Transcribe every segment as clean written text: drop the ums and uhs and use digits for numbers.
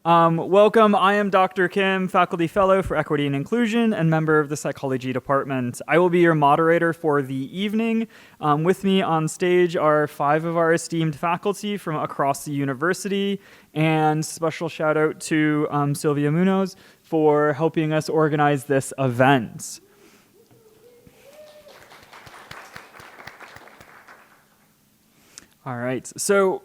Welcome, I am Dr. Kim, Faculty Fellow for Equity and Inclusion and member of the Psychology Department. I will be your moderator for the evening. With me on stage are 5 of our esteemed faculty from across the university, and special shout out to Sylvia Munoz for helping us organize this event. All right, so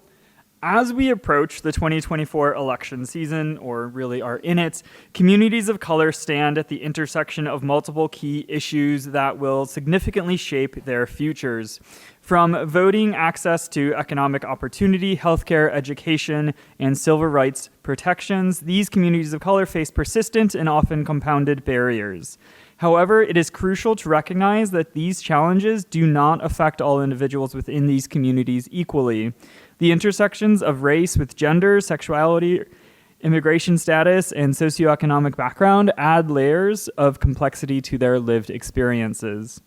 as we approach the 2024 election season, or really are in it, communities of color stand at the intersection of multiple key issues that will significantly shape their futures. From voting access to economic opportunity, healthcare, education, and civil rights protections, these communities of color face persistent and often compounded barriers. However, it is crucial to recognize that these challenges do not affect all individuals within these communities equally. The intersections of race with gender, sexuality, immigration status, and socioeconomic background add layers of complexity to their lived experiences.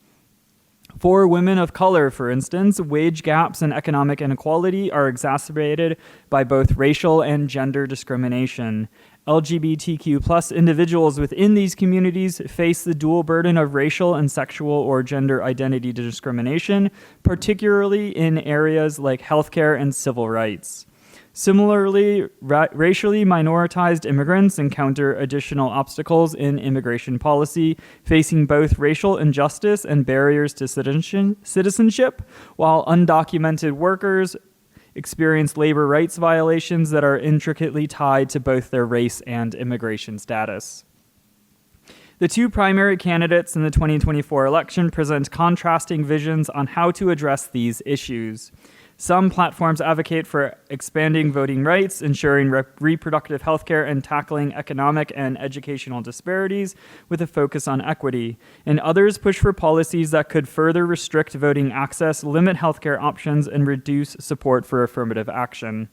For women of color, for instance, wage gaps and economic inequality are exacerbated by both racial and gender discrimination. LGBTQ+ individuals within these communities face the dual burden of racial and sexual or gender identity discrimination, particularly in areas like healthcare and civil rights. Similarly, racially minoritized immigrants encounter additional obstacles in immigration policy, facing both racial injustice and barriers to citizenship, while undocumented workers experience labor rights violations that are intricately tied to both their race and immigration status. The 2 primary candidates in the 2024 election present contrasting visions on how to address these issues. Some platforms advocate for expanding voting rights, ensuring reproductive health care, and tackling economic and educational disparities with a focus on equity. And others push for policies that could further restrict voting access, limit healthcare options, and reduce support for affirmative action.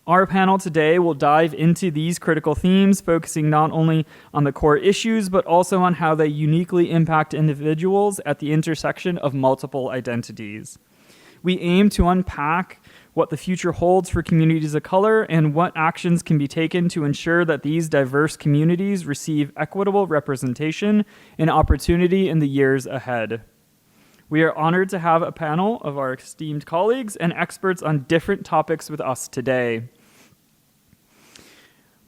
Our panel today will dive into these critical themes, focusing not only on the core issues, but also on how they uniquely impact individuals at the intersection of multiple identities. We aim to unpack what the future holds for communities of color and what actions can be taken to ensure that these diverse communities receive equitable representation and opportunity in the years ahead. We are honored to have a panel of our esteemed colleagues and experts on different topics with us today.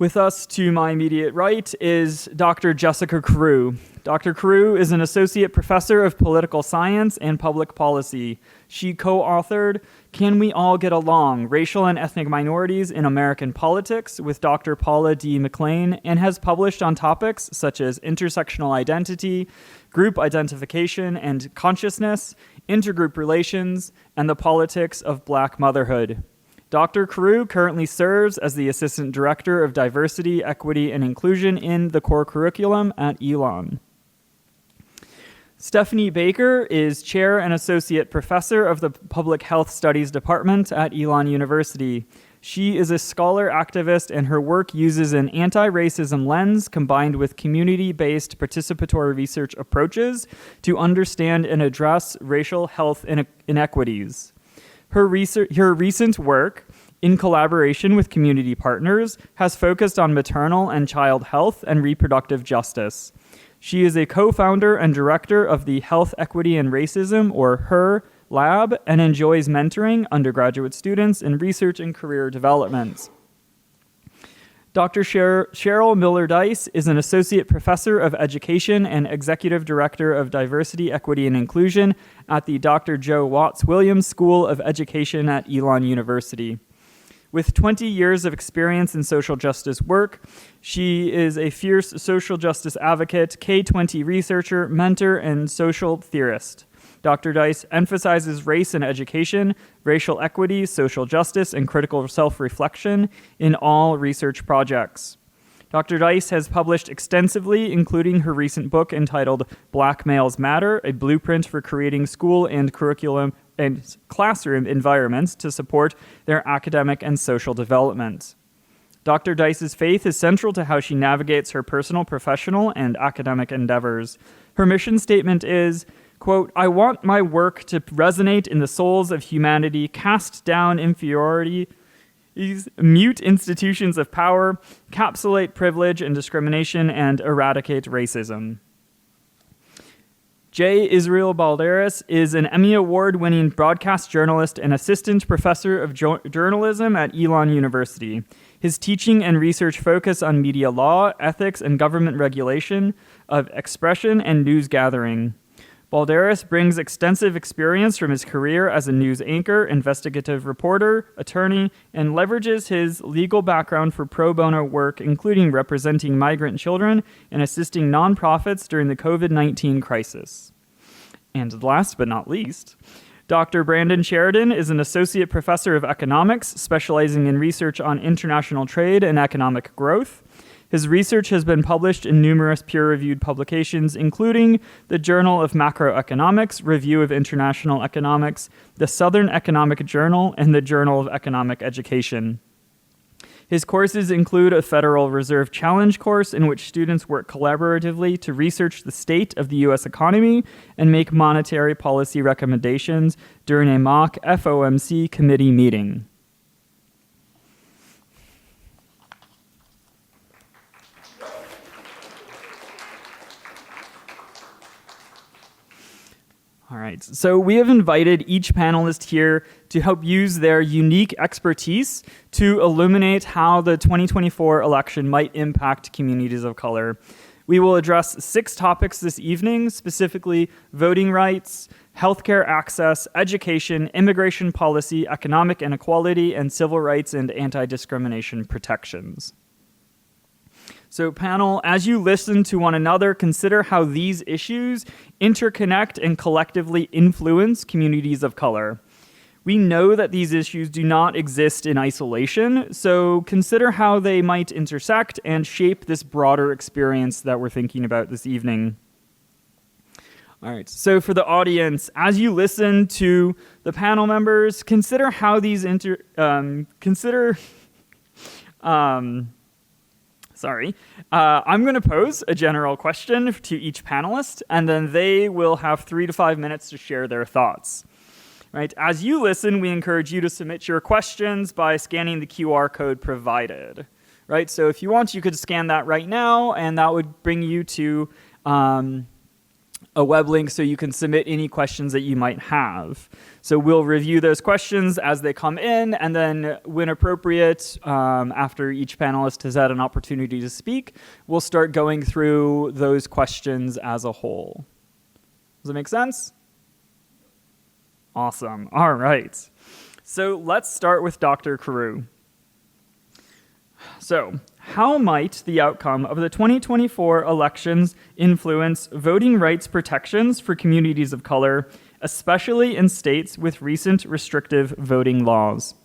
With us to my immediate right is Dr. Jessica Carew. Dr. Carew is an associate professor of political science and public policy. She co-authored Can We All Get Along? Racial and Ethnic Minorities in American Politics with Dr. Paula D. McLean, and has published on topics such as intersectional identity, group identification and consciousness, intergroup relations, and the politics of Black motherhood. Dr. Carew currently serves as the Assistant Director of Diversity, Equity, and Inclusion in the core curriculum at Elon. Stephanie Baker is Chair and Associate Professor of the Public Health Studies Department at Elon University. She is a scholar activist, and her work uses an anti-racism lens combined with community-based participatory research approaches to understand and address racial health inequities. Her recent work, in collaboration with community partners, has focused on maternal and child health and reproductive justice. She is a co-founder and director of the Health Equity and Racism, or HER, lab, and enjoys mentoring undergraduate students in research and career development. Dr. Cheryl Miller-Dice is an associate professor of education and executive director of diversity, equity, and inclusion at the Dr. Joe Watts Williams School of Education at Elon University. With 20 years of experience in social justice work, she is a fierce social justice advocate, K20 researcher, mentor, and social theorist. Dr. Dice emphasizes race in education, racial equity, social justice, and critical self-reflection in all research projects. Dr. Dice has published extensively, including her recent book entitled Black Males Matter, a blueprint for creating school and curriculum and classroom environments to support their academic and social development. Dr. Dice's faith is central to how she navigates her personal, professional, and academic endeavors. Her mission statement is, quote, "I want my work to resonate in the souls of humanity, cast down inferiority mute institutions of power, capsulate privilege and discrimination, and eradicate racism. J. Israel Balderas is an Emmy Award-winning broadcast journalist and assistant professor of journalism at Elon University. His teaching and research focus on media law, ethics, and government regulation of expression and news gathering. Balderas brings extensive experience from his career as a news anchor, investigative reporter, attorney, and leverages his legal background for pro bono work, including representing migrant children and assisting nonprofits during the COVID-19 crisis. And last but not least, Dr. Brandon Sheridan is an associate professor of economics, specializing in research on international trade and economic growth. His research has been published in numerous peer-reviewed publications, including the Journal of Macroeconomics, Review of International Economics, the Southern Economic Journal, and the Journal of Economic Education. His courses include a Federal Reserve Challenge course in which students work collaboratively to research the state of the U.S. economy and make monetary policy recommendations during a mock FOMC committee meeting. All right, so we have invited each panelist here to help use their unique expertise to illuminate how the 2024 election might impact communities of color. We will address 6 topics this evening, specifically voting rights, healthcare access, education, immigration policy, economic inequality, and civil rights and anti-discrimination protections. So panel, as you listen to one another, consider how these issues interconnect and collectively influence communities of color. We know that these issues do not exist in isolation, so consider how they might intersect and shape this broader experience that we're thinking about this evening. All right, so for the audience, as you listen to the panel members, consider how these I'm going to pose a general question to each panelist, and then they will have 3 to 5 minutes to share their thoughts. Right? As you listen, we encourage you to submit your questions by scanning the QR code provided. Right? So if you want, you could scan that right now, and that would bring you to a web link so you can submit any questions that you might have. So we'll review those questions as they come in, and then when appropriate, after each panelist has had an opportunity to speak, we'll start going through those questions as a whole. Does that make sense? Awesome. All right. So let's start with Dr. Carew. So, how might the outcome of the 2024 elections influence voting rights protections for communities of color, especially in states with recent restrictive voting laws?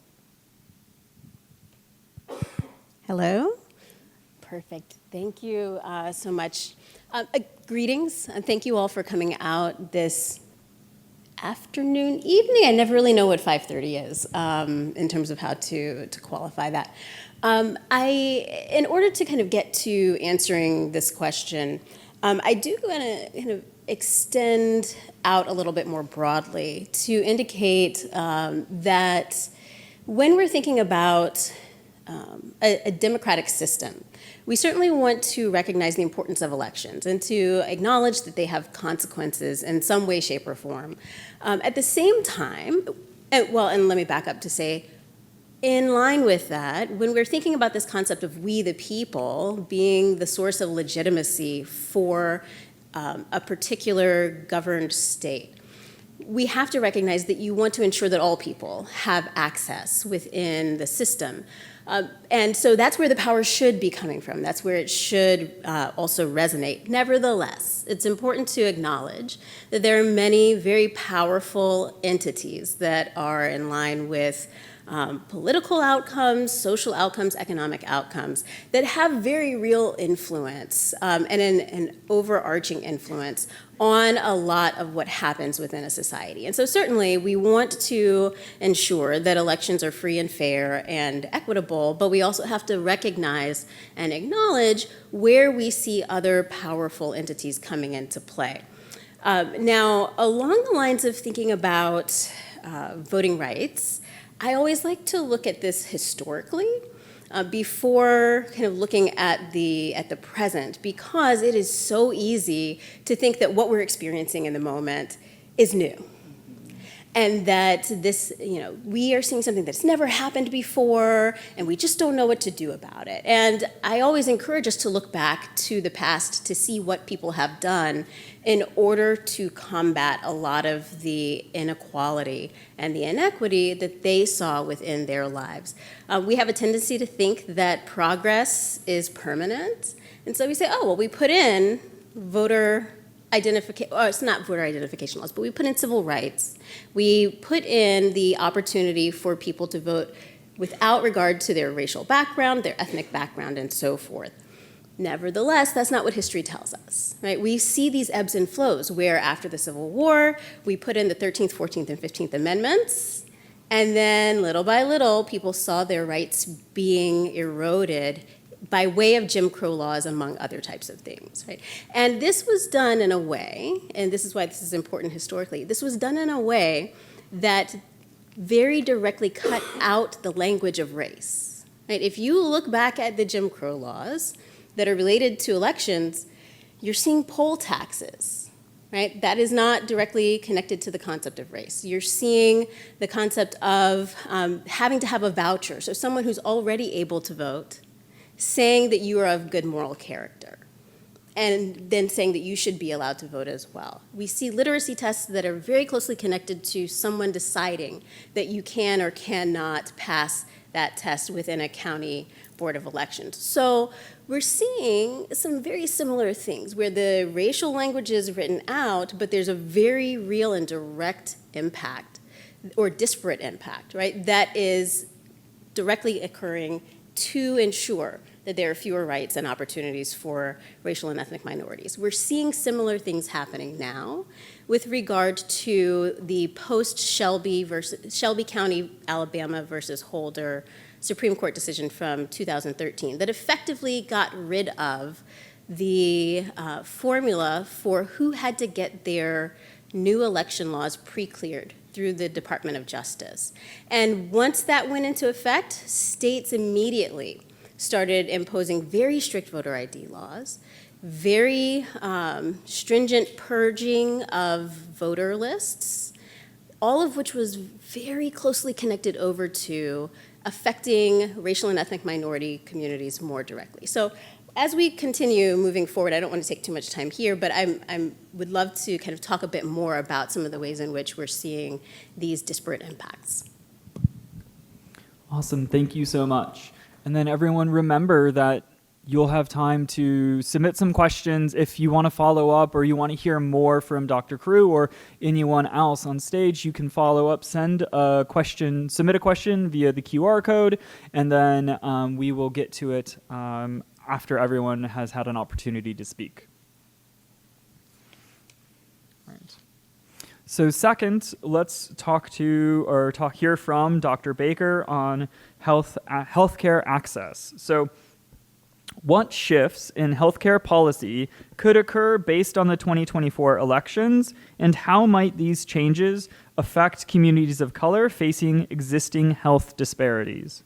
Hello. Perfect. Thank you so much. Greetings, and thank you all for coming out this afternoon, evening. I never really know what 5:30 is in terms of how to qualify that. In order to kind of get to answering this question, I do want to kind of extend out a little bit more broadly to indicate that when we're thinking about a democratic system, we certainly want to recognize the importance of elections and to acknowledge that they have consequences in some way, shape, or form. At the same time, and let me back up to say, in line with that, when we're thinking about this concept of we the people being the source of legitimacy for a particular governed state, we have to recognize that you want to ensure that all people have access within the system. And so that's where the power should be coming from. That's where it should also resonate. Nevertheless, it's important to acknowledge that there are many very powerful entities that are in line with political outcomes, social outcomes, economic outcomes that have very real influence and an overarching influence on a lot of what happens within a society. And so certainly we want to ensure that elections are free and fair and equitable, but we also have to recognize and acknowledge where we see other powerful entities coming into play. Now, along the lines of thinking about voting rights, I always like to look at this historically before kind of looking at the present, because it is so easy to think that what we're experiencing in the moment is new. And that this, we are seeing something that's never happened before, and we just don't know what to do about it. And I always encourage us to look back to the past to see what people have done in order to combat a lot of the inequality and the inequity that they saw within their lives. We have a tendency to think that progress is permanent. And so we say, oh, well, we put in voter identification, or it's not voter identification laws, but we put in civil rights. We put in the opportunity for people to vote without regard to their racial background, their ethnic background, and so forth. Nevertheless, that's not what history tells us, right? We see these ebbs and flows where after the Civil War, we put in the 13th, 14th, and 15th Amendments, and then little by little, people saw their rights being eroded by way of Jim Crow laws, among other types of things, right? And this was done in a way, and this is why this is important historically, this was done in a way that very directly cut out the language of race, right? If you look back at the Jim Crow laws that are related to elections, you're seeing poll taxes, right? That is not directly connected to the concept of race. You're seeing the concept of having to have a voucher, so someone who's already able to vote, saying that you are of good moral character, and then saying that you should be allowed to vote as well. We see literacy tests that are very closely connected to someone deciding that you can or cannot pass that test within a county board of elections. So we're seeing some very similar things where the racial language is written out, but there's a very real and direct impact, or disparate impact, right, that is directly occurring to ensure that there are fewer rights and opportunities for racial and ethnic minorities. We're seeing similar things happening now with regard to the post-Shelby County, Alabama versus Holder Supreme Court decision from 2013 that effectively got rid of the formula for who had to get their new election laws pre-cleared through the Department of Justice. And once that went into effect, states immediately started imposing very strict voter ID laws, very stringent purging of voter lists, all of which was very closely connected over to affecting racial and ethnic minority communities more directly. So as we continue moving forward, I don't want to take too much time here, but I would love to kind of talk a bit more about some of the ways in which we're seeing these disparate impacts. Awesome, thank you so much. And then everyone remember that you'll have time to submit some questions if you want to follow up or you want to hear more from Dr. Crew or anyone else on stage. You can follow up, send a question, submit a question via the QR code, and then we will get to it after everyone has had an opportunity to speak. All right. So second, let's hear from Dr. Baker on healthcare access. So what shifts in healthcare policy could occur based on the 2024 elections, and how might these changes affect communities of color facing existing health disparities?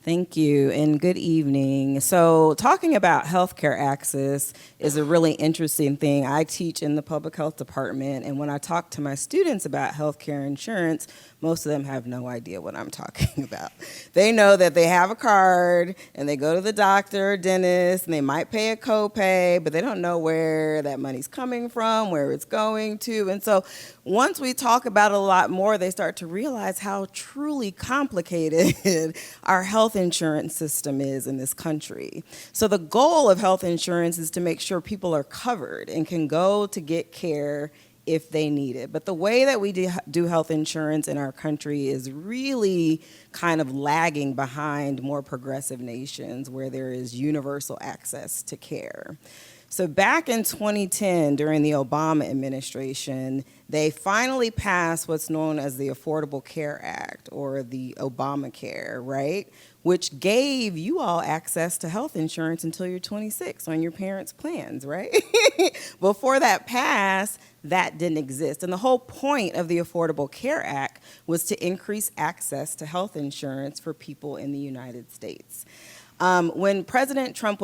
Thank you, and good evening. So talking about healthcare access is a really interesting thing. I teach in the public health department, and when I talk to my students about healthcare insurance, most of them have no idea what I'm talking about. They know that they have a card, and they go to the doctor or dentist, and they might pay a copay, but they don't know where that money's coming from, where it's going to. And so once we talk about it a lot more, they start to realize how truly complicated our health insurance system is in this country. So the goal of health insurance is to make sure people are covered and can go to get care if they need it. But the way that we do health insurance in our country is really kind of lagging behind more progressive nations where there is universal access to care. So back in 2010, during the Obama administration, they finally passed what's known as the Affordable Care Act, or the Obamacare, right? Which gave you all access to health insurance until you're 26 on your parents' plans, right? Before that passed, that didn't exist. And the whole point of the Affordable Care Act was to increase access to health insurance for people in the United States. When President Trump,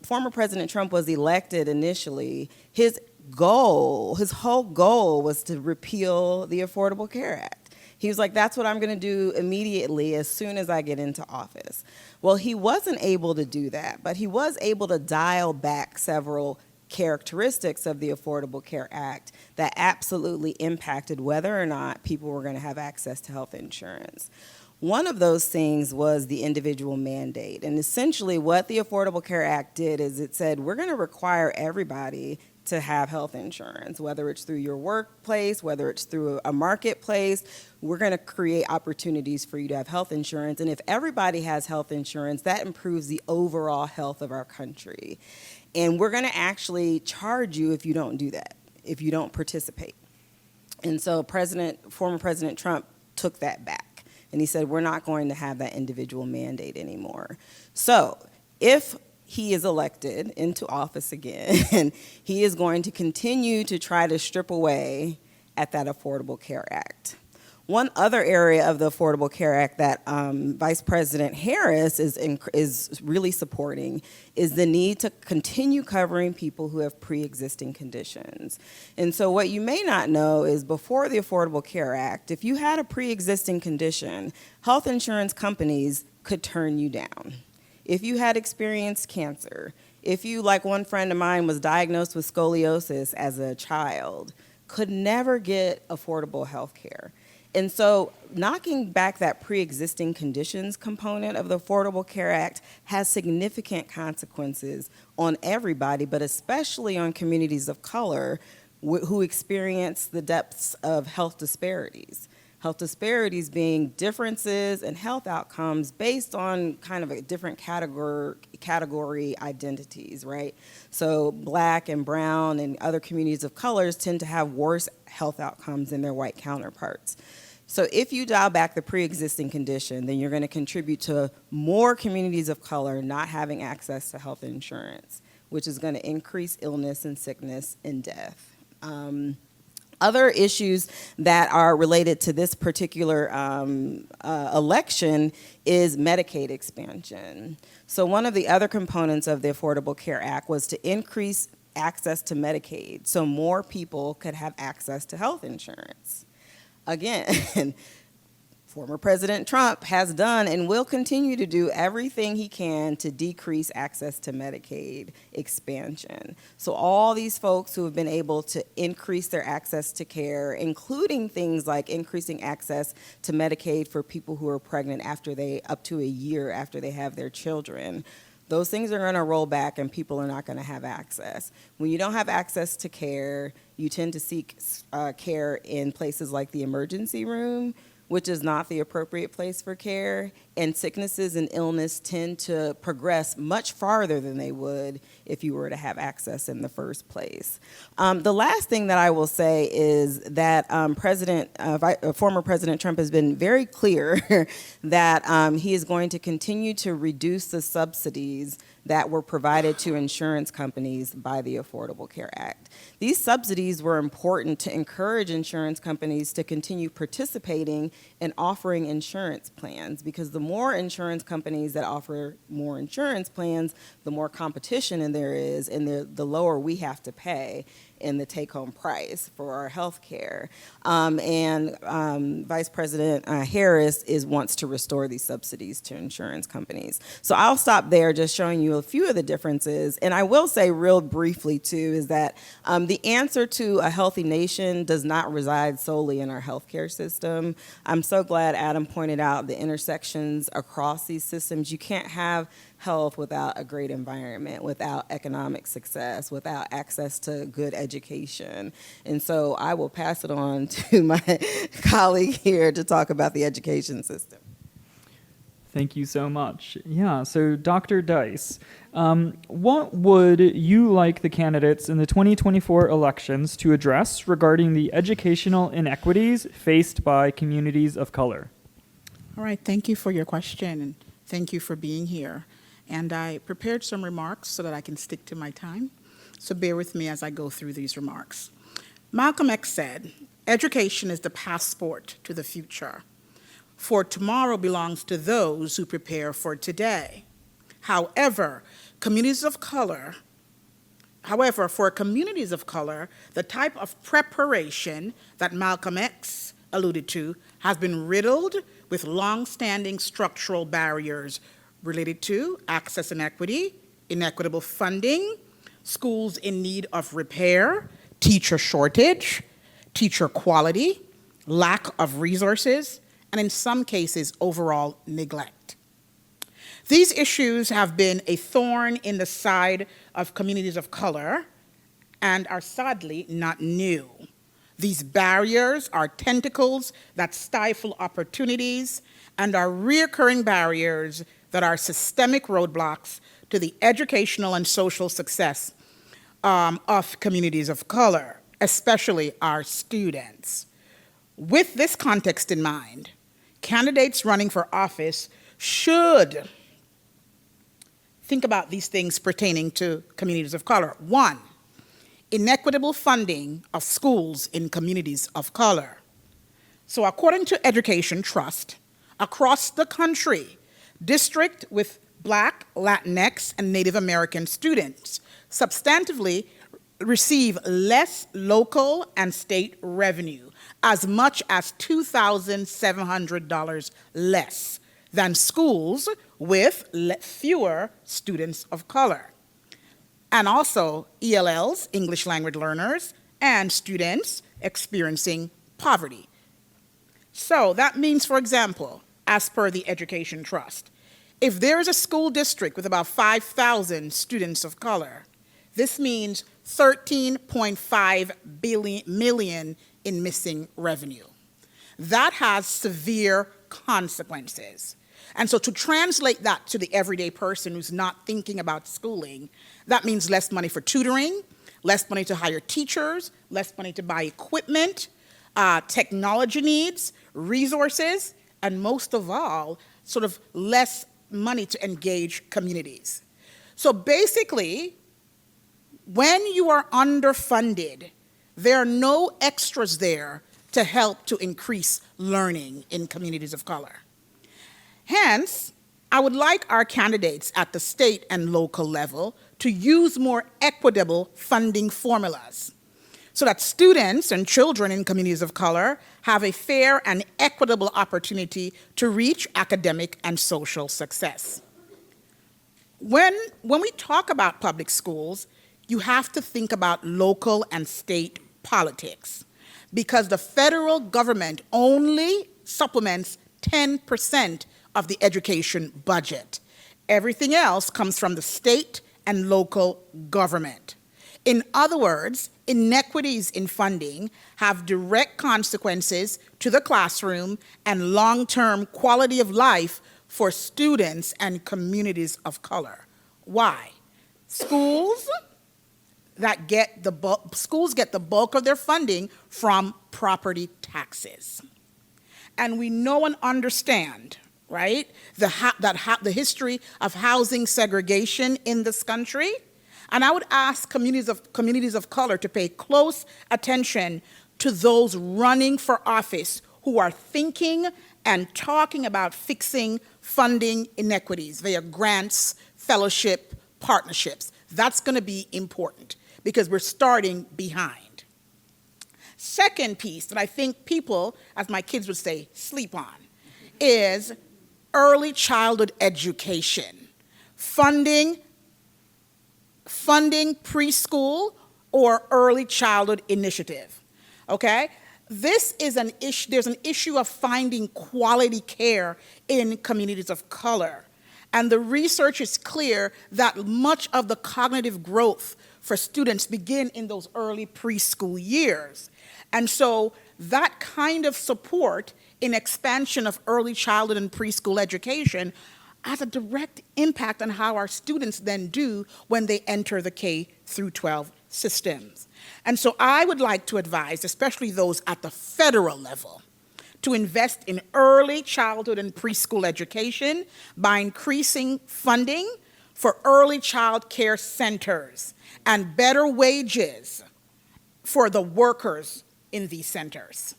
former President Trump was elected initially, his whole goal was to repeal the Affordable Care Act. He was like, that's what I'm going to do immediately as soon as I get into office. Well, he wasn't able to do that, but he was able to dial back several characteristics of the Affordable Care Act that absolutely impacted whether or not people were going to have access to health insurance. One of those things was the individual mandate. And essentially what the Affordable Care Act did is it said, we're going to require everybody to have health insurance, whether it's through your workplace, whether it's through a marketplace. We're going to create opportunities for you to have health insurance. And if everybody has health insurance, that improves the overall health of our country. And we're going to actually charge you if you don't do that, if you don't participate. And so former President Trump took that back. And he said, we're not going to have that individual mandate anymore. So if he is elected into office again, he is going to continue to try to strip away at that Affordable Care Act. One other area of the Affordable Care Act that Vice President Harris is really supporting is the need to continue covering people who have pre-existing conditions. And so what you may not know is before the Affordable Care Act, if you had a pre-existing condition, health insurance companies could turn you down. If you had experienced cancer, if you, like one friend of mine, was diagnosed with scoliosis as a child, could never get affordable health care. And so knocking back that pre-existing conditions component of the Affordable Care Act has significant consequences on everybody, but especially on communities of color who experience the depths of health disparities. Health disparities being differences in health outcomes based on kind of a different category identities, right? So Black and brown and other communities of colors tend to have worse health outcomes than their white counterparts. So if you dial back the pre-existing condition, then you're going to contribute to more communities of color not having access to health insurance, which is going to increase illness and sickness and death. Other issues that are related to this particular election is Medicaid expansion. So one of the other components of the Affordable Care Act was to increase access to Medicaid so more people could have access to health insurance. Again, former President Trump has done and will continue to do everything he can to decrease access to Medicaid expansion. So all these folks who have been able to increase their access to care, including things like increasing access to Medicaid for people who are pregnant up to a year after they have their children, those things are going to roll back and people are not going to have access. When you don't have access to care, you tend to seek care in places like the emergency room, which is not the appropriate place for care, and sicknesses and illness tend to progress much farther than they would if you were to have access in the first place. The last thing that I will say is that former President Trump has been very clear that he is going to continue to reduce the subsidies that were provided to insurance companies by the Affordable Care Act. These subsidies were important to encourage insurance companies to continue participating and offering insurance plans, because the more insurance companies that offer more insurance plans, the more competition there is, and the lower we have to pay in the take-home price for our health care. Vice President Harris wants to restore these subsidies to insurance companies. So I'll stop there, just showing you a few of the differences. And I will say real briefly, too, is that the answer to a healthy nation does not reside solely in our healthcare system. I'm so glad Adam pointed out the intersections across these systems. You can't have health without a great environment, without economic success, without access to good education. And so I will pass it on to my colleague here to talk about the education system. Thank you so much. Yeah, so Dr. Dice, what would you like the candidates in the 2024 elections to address regarding the educational inequities faced by communities of color? All right, thank you for your question, and thank you for being here. And I prepared some remarks so that I can stick to my time, so bear with me as I go through these remarks. Malcolm X said, "Education is the passport to the future, for tomorrow belongs to those who prepare for today. However, for communities of color, the type of preparation that Malcolm X alluded to has been riddled with long-standing structural barriers related to access inequity, inequitable funding, schools in need of repair, teacher shortage, teacher quality, lack of resources, and in some cases, overall neglect. These issues have been a thorn in the side of communities of color and are sadly not new. These barriers are tentacles that stifle opportunities and are recurring barriers that are systemic roadblocks to the educational and social success of communities of color, especially our students. With this context in mind, candidates running for office should think about these things pertaining to communities of color. One, inequitable funding of schools in communities of color. So according to Education Trust, across the country, districts with Black, Latinx, and Native American students substantively receive less local and state revenue, as much as $2,700 less than schools with fewer students of color. And also ELLs, English language learners, and students experiencing poverty. So that means, for example, as per the Education Trust, if there is a school district with about 5,000 students of color, this means $13.5 million in missing revenue. That has severe consequences. And so to translate that to the everyday person who's not thinking about schooling, that means less money for tutoring, less money to hire teachers, less money to buy equipment, technology needs, resources, and most of all, sort of less money to engage communities. So basically, when you are underfunded, there are no extras there to help to increase learning in communities of color. Hence, I would like our candidates at the state and local level to use more equitable funding formulas so that students and children in communities of color have a fair and equitable opportunity to reach academic and social success. When we talk about public schools, you have to think about local and state politics, because the federal government only supplements 10% of the education budget. Everything else comes from the state and local government. In other words, inequities in funding have direct consequences to the classroom and long-term quality of life for students and communities of color. Why? Schools get the bulk of their funding from property taxes. And we know and understand, right, the history of housing segregation in this country. And I would ask communities of color to pay close attention to those running for office who are thinking and talking about fixing funding inequities via grants, fellowship, partnerships. That's going to be important because we're starting behind. Second piece that I think people, as my kids would say, sleep on, is early childhood education. Funding preschool or early childhood initiative, okay? This is an issue, there's an issue of finding quality care in communities of color. And the research is clear that much of the cognitive growth for students begin in those early preschool years. And so that kind of support in expansion of early childhood and preschool education has a direct impact on how our students then do when they enter the K through 12 systems. And so I would like to advise, especially those at the federal level, to invest in early childhood and preschool education by increasing funding for early child care centers and better wages for the workers in these centers.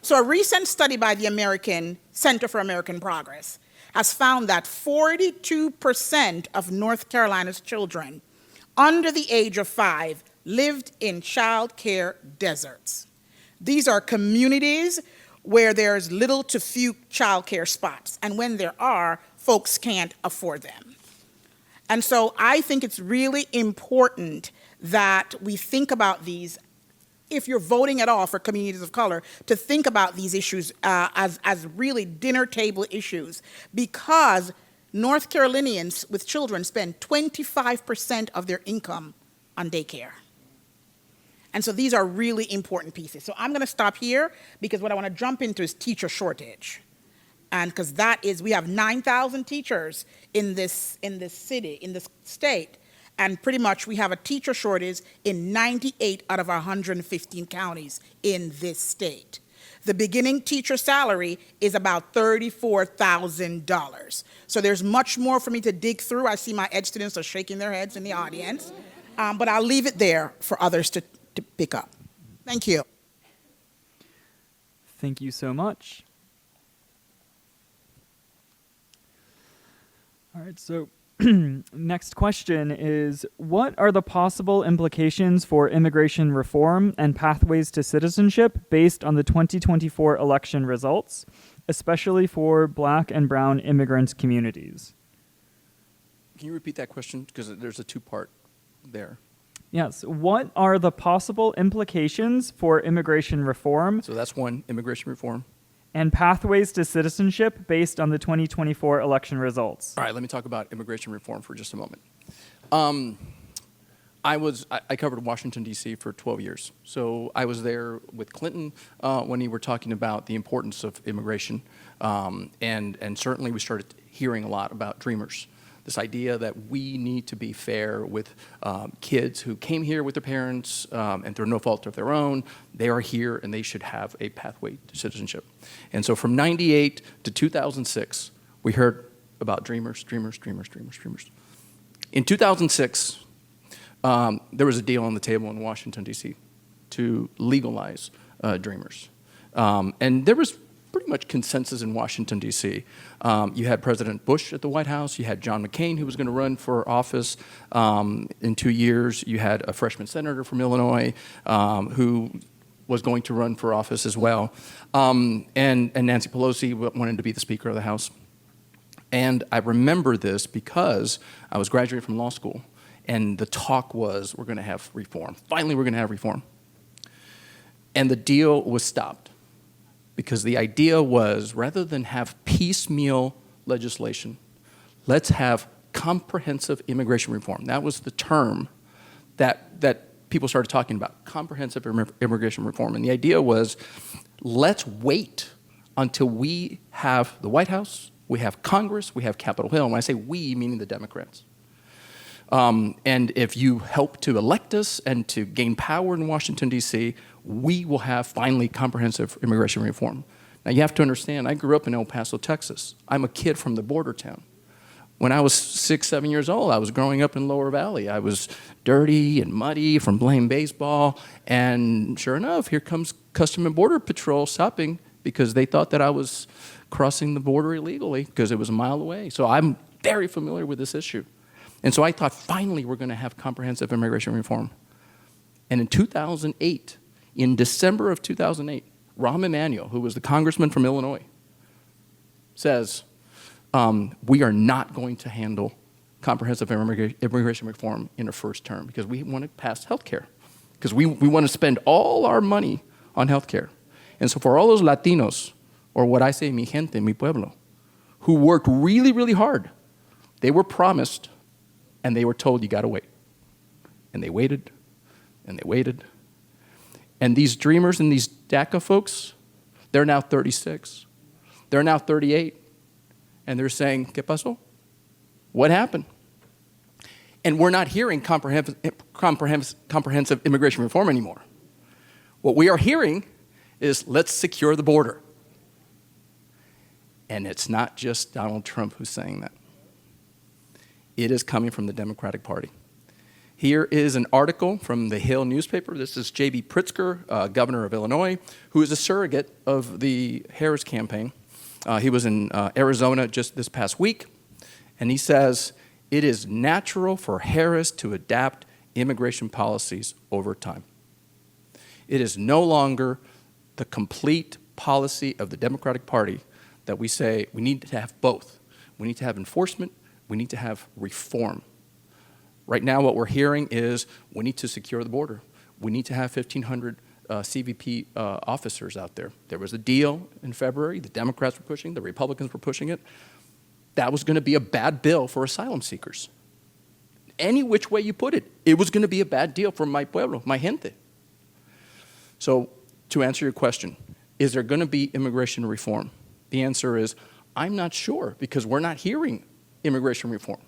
So a recent study by the American Center for American Progress has found that 42% of North Carolina's children under the age of 5 lived in child care deserts. These are communities where there's little to few child care spots, and when there are, folks can't afford them. And so I think it's really important that we think about these, if you're voting at all for communities of color, to think about these issues as really dinner table issues, because North Carolinians with children spend 25% of their income on daycare. And so these are really important pieces. So I'm going to stop here because what I want to jump into is teacher shortage. And because that is, we have 9,000 teachers in this city, in this state, and pretty much we have a teacher shortage in 98 out of our 115 counties in this state. The beginning teacher salary is about $34,000. So there's much more for me to dig through. I see my ed students are shaking their heads in the audience, but I'll leave it there for others to pick up. Thank you. Thank you so much. All right, so next question is, what are the possible implications for immigration reform and pathways to citizenship based on the 2024 election results, especially for Black and brown immigrant communities? Can you repeat that question? Because there's a two-part there. Yes, what are the possible implications for immigration reform So that's one, immigration reform. and pathways to citizenship based on the 2024 election results? All right, let me talk about immigration reform for just a moment. I covered Washington, D.C. for 12 years. So I was there with Clinton when he were talking about the importance of immigration. And certainly we started hearing a lot about dreamers. This idea that we need to be fair with kids who came here with their parents and through no fault of their own. They are here and they should have a pathway to citizenship. And so from 98 to 2006, we heard about dreamers. In 2006, there was a deal on the table in Washington, D.C. to legalize dreamers. And there was pretty much consensus in Washington, D.C. You had President Bush at the White House. You had John McCain, who was going to run for office in 2 years. You had a freshman senator from Illinois who was going to run for office as well. And Nancy Pelosi wanted to be the Speaker of the House. And I remember this because I was graduating from law school, and the talk was, we're going to have reform. Finally, we're going to have reform. And the deal was stopped. Because the idea was, rather than have piecemeal legislation, let's have comprehensive immigration reform. That was the term that people started talking about, comprehensive immigration reform. And the idea was, let's wait until we have the White House, we have Congress, we have Capitol Hill. And when I say we, meaning the Democrats. And if you help to elect us and to gain power in Washington, D.C., we will have finally comprehensive immigration reform. Now, you have to understand, I grew up in El Paso, Texas. I'm a kid from the border town. When I was 6, 7 years old, I was growing up in Lower Valley. I was dirty and muddy from playing baseball. And sure enough, here comes Custom and Border Patrol stopping because they thought that I was crossing the border illegally because it was a mile away. So I'm very familiar with this issue. And so I thought, finally, we're going to have comprehensive immigration reform. And in 2008, in December of 2008, Rahm Emanuel, who was the congressman from Illinois, says, we are not going to handle comprehensive immigration reform in a first term because we want to pass health care. Because we want to spend all our money on health care. And so for all those Latinos, or what I say, mi gente, mi pueblo, who worked really, really hard, they were promised and they were told, you got to wait. And they waited, and they waited. And these dreamers and these DACA folks, They're now 36. They're now 38. And they're saying, ¿Qué pasó? What happened? And we're not hearing comprehensive immigration reform anymore. What we are hearing is, let's secure the border. And it's not just Donald Trump who's saying that. It is coming from the Democratic Party. Here is an article from the Hill newspaper. This is J.B. Pritzker, governor of Illinois, who is a surrogate of the Harris campaign. He was in Arizona just this past week, and he says, it is natural for Harris to adapt immigration policies over time. It is no longer the complete policy of the Democratic Party that we say we need to have both. We need to have enforcement, we need to have reform. Right now what we're hearing is we need to secure the border. We need to have 1,500 CBP officers out there. There was a deal in February. The Democrats were pushing, the Republicans were pushing it. That was going to be a bad bill for asylum seekers. Any which way you put it, it was going to be a bad deal for my pueblo, my gente. So to answer your question, is there going to be immigration reform? The answer is, I'm not sure, because we're not hearing immigration reform.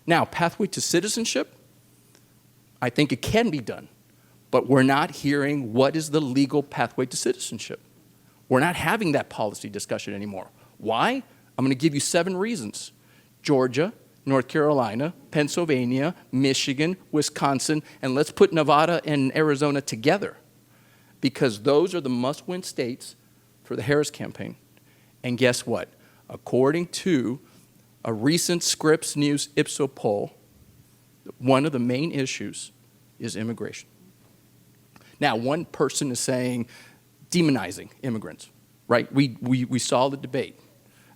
Now, pathway to citizenship, I think it can be done, but we're not hearing what is the legal pathway to citizenship. We're not having that policy discussion anymore. Why? I'm going to give you 7 reasons. Georgia, North Carolina, Pennsylvania, Michigan, Wisconsin, and let's put Nevada and Arizona together, because those are the must-win states for the Harris campaign. And guess what? According to a recent Scripps News Ipsos poll, one of the main issues is immigration. Now, one person is saying demonizing immigrants, right? We saw the debate.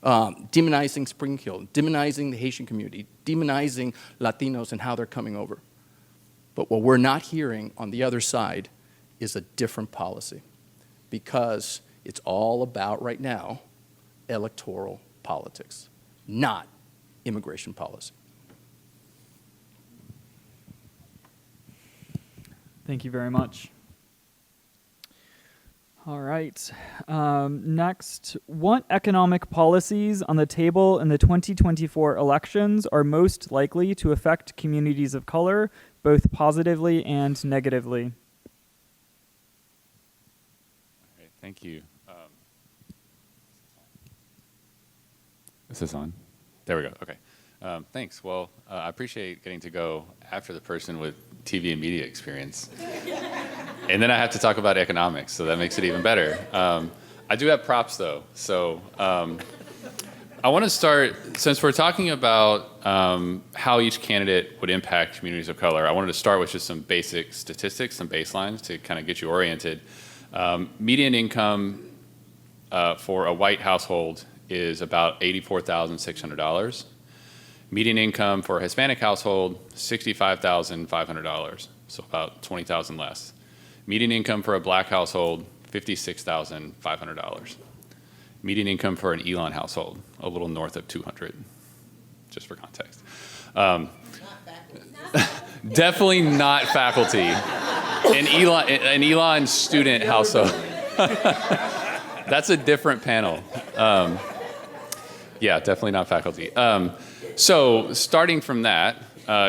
Demonizing Spring Hill, demonizing the Haitian community, demonizing Latinos and how they're coming over. But what we're not hearing on the other side is a different policy, because it's all about, right now, electoral politics, not immigration policy. Thank you very much. All right. Next, what economic policies on the table in the 2024 elections are most likely to affect communities of color, both positively and negatively? All right, thank you. Is this on? There we go. Okay. Thanks. Well, I appreciate getting to go after the person with TV and media experience. And then I have to talk about economics, so that makes it even better. I do have props, though. So I want to start, since we're talking about how each candidate would impact communities of color, I wanted to start with just some basic statistics, some baselines to kind of get you oriented. Median income for a white household is about $84,600. Median income for a Hispanic household, $65,500, so about $20,000 less. Median income for a black household, $56,500. Median income for an Elon household, a little north of $200, just for context. Definitely not faculty. An Elon student household. That's a different panel. Yeah, definitely not faculty. So starting from that,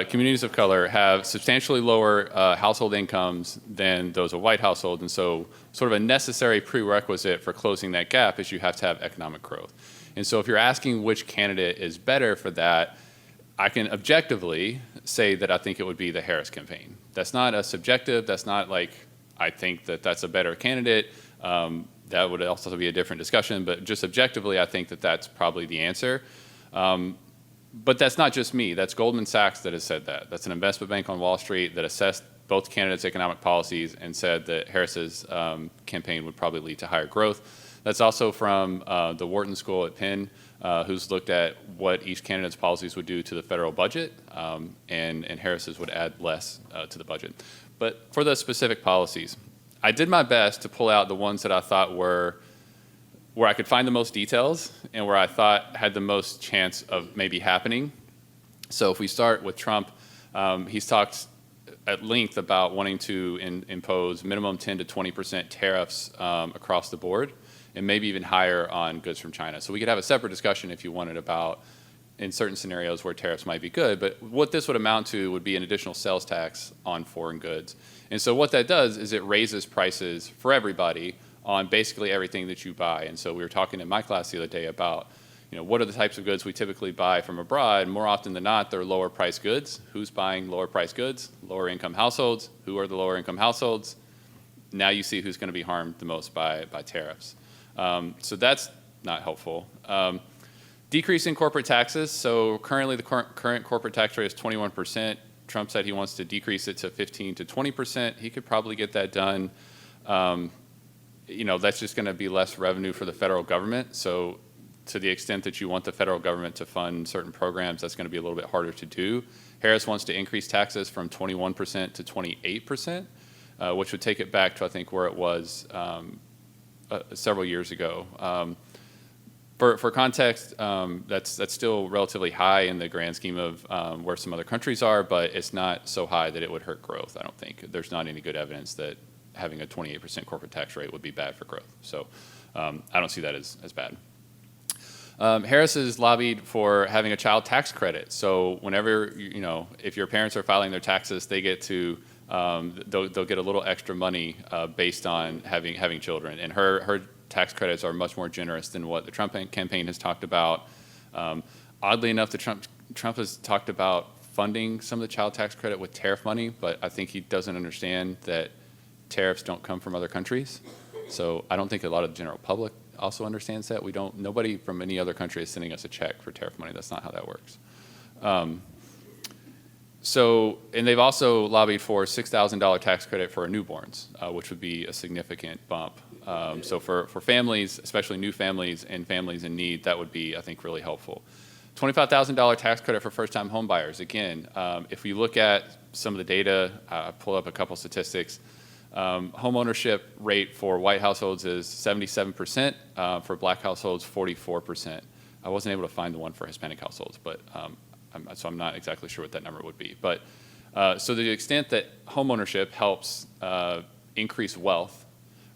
communities of color have substantially lower household incomes than those of white households, and so sort of a necessary prerequisite for closing that gap is you have to have economic growth. And so if you're asking which candidate is better for that, I can objectively say that I think it would be the Harris campaign. That's not a subjective, that's not like I think that that's a better candidate. That would also be a different discussion, but just objectively, I think that that's probably the answer. But that's not just me. That's Goldman Sachs that has said that. That's an investment bank on Wall Street that assessed both candidates' economic policies and said that Harris's campaign would probably lead to higher growth. That's also from the Wharton School at Penn, who's looked at what each candidate's policies would do to the federal budget, and Harris's would add less to the budget. But for the specific policies, I did my best to pull out the ones that I thought were where I could find the most details and where I thought had the most chance of maybe happening. So if we start with Trump, he's talked at length about wanting to impose minimum 10 to 20% tariffs across the board. and maybe even higher on goods from China. So we could have a separate discussion if you wanted about in certain scenarios where tariffs might be good, but what this would amount to would be an additional sales tax on foreign goods. And so what that does is it raises prices for everybody on basically everything that you buy. And so we were talking in my class the other day about, what are the types of goods we typically buy from abroad? More often than not, they're lower price goods. Who's buying lower price goods? Lower income households. Who are the lower income households? Now you see who's going to be harmed the most by tariffs. So that's not helpful. Decreasing corporate taxes. So currently the current corporate tax rate is 21%. Trump said he wants to decrease it to 15 to 20%. He could probably get that done. That's just going to be less revenue for the federal government. So to the extent that you want the federal government to fund certain programs, that's going to be a little bit harder to do. Harris wants to increase taxes from 21% to 28%, which would take it back to, I think, where it was several years ago. For context, that's still relatively high in the grand scheme of where some other countries are, but it's not so high that it would hurt growth, I don't think. There's not any good evidence that having a 28% corporate tax rate would be bad for growth. So I don't see that as bad. Harris has lobbied for having a child tax credit. So whenever, if your parents are filing their taxes, they get to, they'll get a little extra money based on having children. And her tax credits are much more generous than what the Trump campaign has talked about. Oddly enough, Trump has talked about funding some of the child tax credit with tariff money, but I think he doesn't understand that tariffs don't come from other countries. So I don't think a lot of the general public also understands that. Nobody from any other country is sending us a check for tariff money. That's not how that works. And they've also lobbied for $6,000 tax credit for newborns, which would be a significant bump. So for families, especially new families and families in need, that would be, I think, really helpful. $25,000 tax credit for first-time home buyers. Again, if we look at some of the data, I pull up a couple statistics. Home ownership rate for white households is 77%, for black households 44%. I wasn't able to find the one for Hispanic households, but so I'm not exactly sure what that number would be. But so to the extent that home ownership helps increase wealth,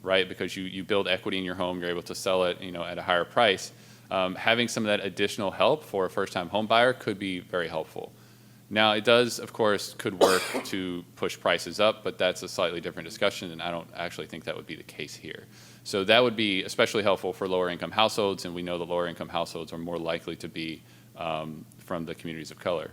right? Because you build equity in your home, you're able to sell it, at a higher price. Having some of that additional help for a first-time home buyer could be very helpful. Now, it does, of course, could work to push prices up, but that's a slightly different discussion, and I don't actually think that would be the case here. So that would be especially helpful for lower-income households, and we know the lower-income households are more likely to be from the communities of color.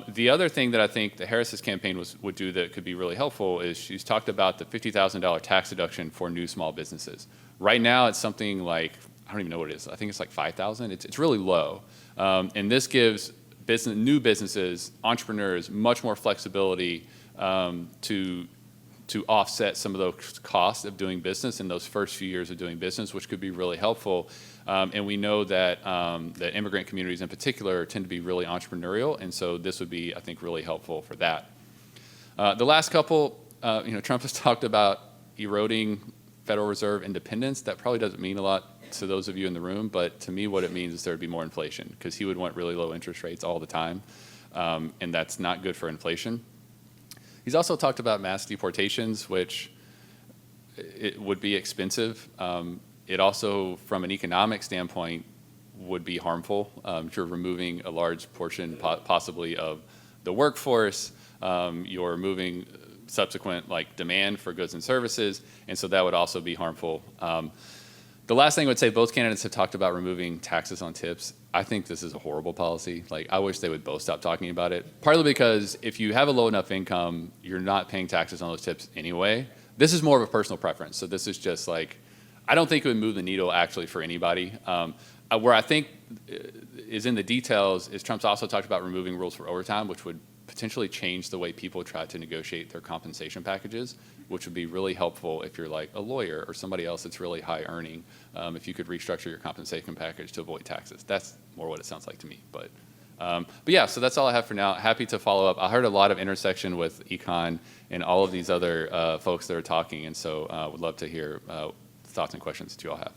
The other thing that I think the Harris's campaign would do that could be really helpful is she's talked about the $50,000 tax deduction for new small businesses. Right now, it's something like, I don't even know what it is. I think it's like $5,000. It's really low, and this gives new businesses, entrepreneurs, much more flexibility to offset some of those costs of doing business in those first few years of doing business, which could be really helpful. And we know that that immigrant communities in particular tend to be really entrepreneurial, and so this would be, I think, really helpful for that. The last couple, Trump has talked about eroding Federal Reserve independence. That probably doesn't mean a lot to those of you in the room, but to me what it means is there would be more inflation, because he would want really low interest rates all the time, and that's not good for inflation. He's also talked about mass deportations, which it would be expensive. It also, from an economic standpoint, would be harmful. If you're removing a large portion possibly of the workforce, you're removing subsequent demand for goods and services, and so that would also be harmful. The last thing I would say, both candidates have talked about removing taxes on tips. I think this is a horrible policy. I wish they would both stop talking about it. Partly because if you have a low enough income, you're not paying taxes on those tips anyway. This is more of a personal preference. So this is just I don't think it would move the needle actually for anybody. Where I think is in the details is Trump's also talked about removing rules for overtime, which would potentially change the way people try to negotiate their compensation packages, which would be really helpful if you're a lawyer or somebody else that's really high earning, if you could restructure your compensation package to avoid taxes. That's more what it sounds like to me. But yeah, so that's all I have for now. Happy to follow up. I heard a lot of intersection with econ and all of these other folks that are talking, and so would love to hear thoughts and questions that you all have.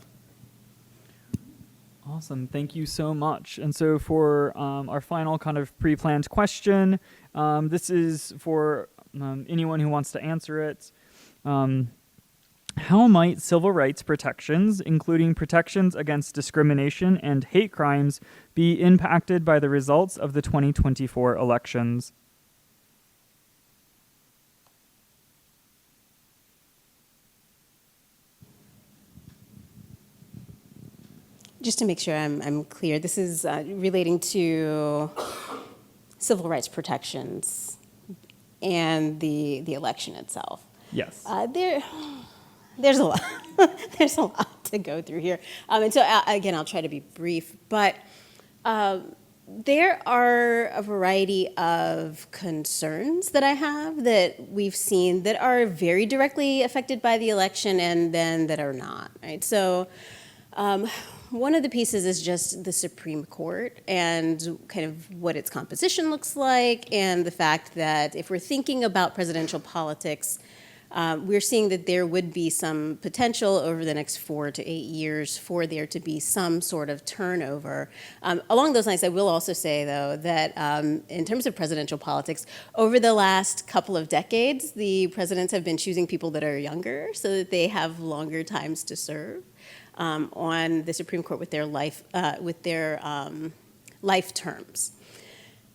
Awesome. Thank you so much. And so for our final kind of pre-planned question, this is for anyone who wants to answer it. How might civil rights protections, including protections against discrimination and hate crimes, be impacted by the results of the 2024 elections? Just to make sure I'm clear, this is relating to civil rights protections and the election itself. Yes. There's a lot. There's a lot to go through here, and so again, I'll try to be brief. But there are a variety of concerns that I have that we've seen that are very directly affected by the election, and then that are not. Right. So. One of the pieces is just the Supreme Court and kind of what its composition looks like, and the fact that if we're thinking about presidential politics, we're seeing that there would be some potential over the next 4 to 8 years for there to be some sort of turnover. Along those lines, I will also say, though, that in terms of presidential politics, over the last couple of decades, the presidents have been choosing people that are younger so that they have longer times to serve. On the Supreme Court with their life terms.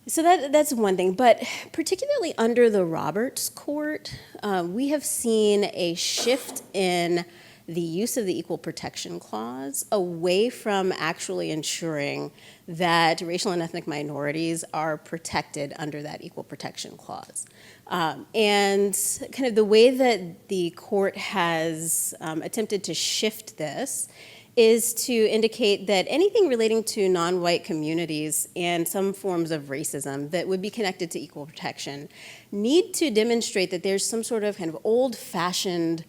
So that's one thing. But particularly under the Roberts Court, we have seen a shift in the use of the Equal Protection Clause away from actually ensuring that racial and ethnic minorities are protected under that Equal Protection Clause. And kind of the way that the court has attempted to shift this is to indicate that anything relating to non-white communities and some forms of racism that would be connected to equal protection need to demonstrate that there's some sort of kind of old-fashioned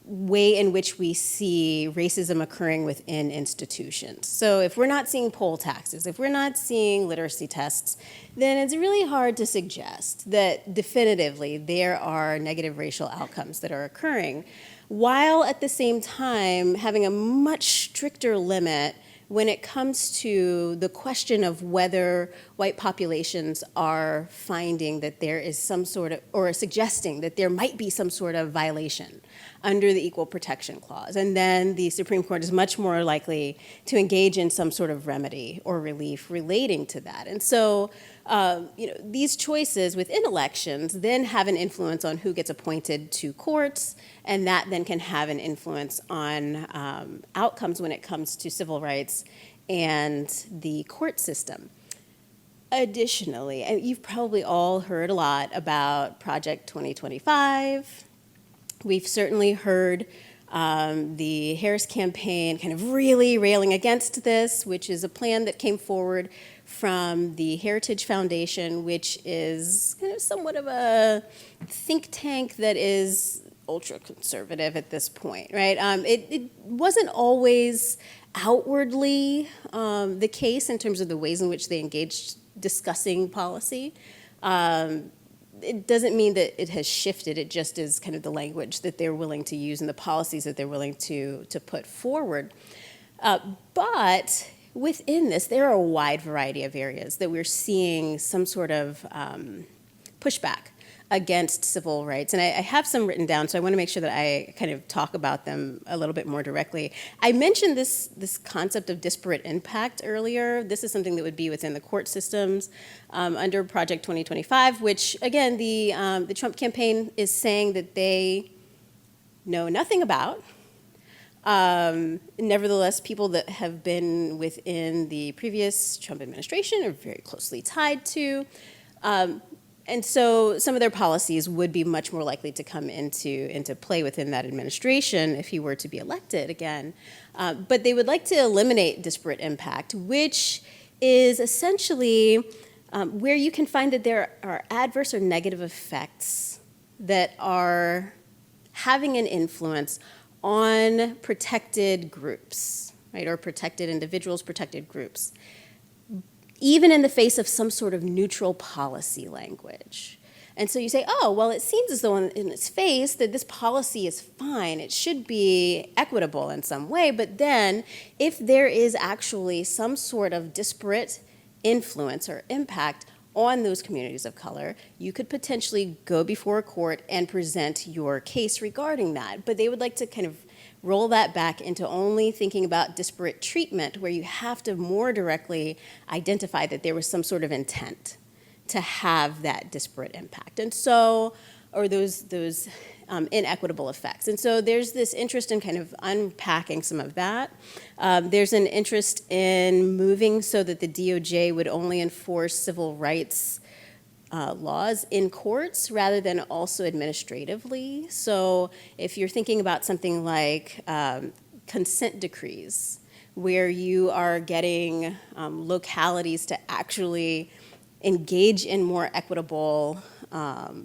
way in which we see racism occurring within institutions. So if we're not seeing poll taxes, if we're not seeing literacy tests, then it's really hard to suggest that definitively there are negative racial outcomes that are occurring, while at the same time having a much stricter limit when it comes to the question of whether white populations are finding that there is some sort of, or suggesting that there might be some sort of violation under the Equal Protection Clause. And then the Supreme Court is much more likely to engage in some sort of remedy or relief relating to that. And so, these choices within elections then have an influence on who gets appointed to courts, and that then can have an influence on outcomes when it comes to civil rights and the court system. Additionally, and you've probably all heard a lot about Project 2025. We've certainly heard the Harris campaign kind of really railing against this, which is a plan that came forward from the Heritage Foundation, which is kind of somewhat of a think tank that is ultra-conservative at this point, right? It wasn't always outwardly the case in terms of the ways in which they engaged discussing policy. It doesn't mean that it has shifted. It just is kind of the language that they're willing to use and the policies that they're willing to put forward. But within this, there are a wide variety of areas that we're seeing some sort of pushback against civil rights. And I have some written down, so I want to make sure that I kind of talk about them a little bit more directly. I mentioned this concept of disparate impact earlier. This is something that would be within the court systems under Project 2025, which, again, the Trump campaign is saying that they know nothing about. Nevertheless, people that have been within the previous Trump administration are very closely tied to. And so some of their policies would be much more likely to come into play within that administration if he were to be elected again. But they would like to eliminate disparate impact, which is essentially where you can find that there are adverse or negative effects that are having an influence on protected groups, right, or protected individuals, protected groups, even in the face of some sort of neutral policy language. And so you say, oh, well, it seems as though in its face that this policy is fine. It should be equitable in some way. But then if there is actually some sort of disparate influence or impact on those communities of color, you could potentially go before a court and present your case regarding that. But they would like to kind of roll that back into only thinking about disparate treatment, where you have to more directly identify that there was some sort of intent to have that disparate impact. And so, or those inequitable effects. And so there's this interest in kind of unpacking some of that. There's an interest in moving so that the DOJ would only enforce civil rights laws in courts rather than also administratively. So if you're thinking about something like consent decrees, where you are getting localities to actually engage in more equitable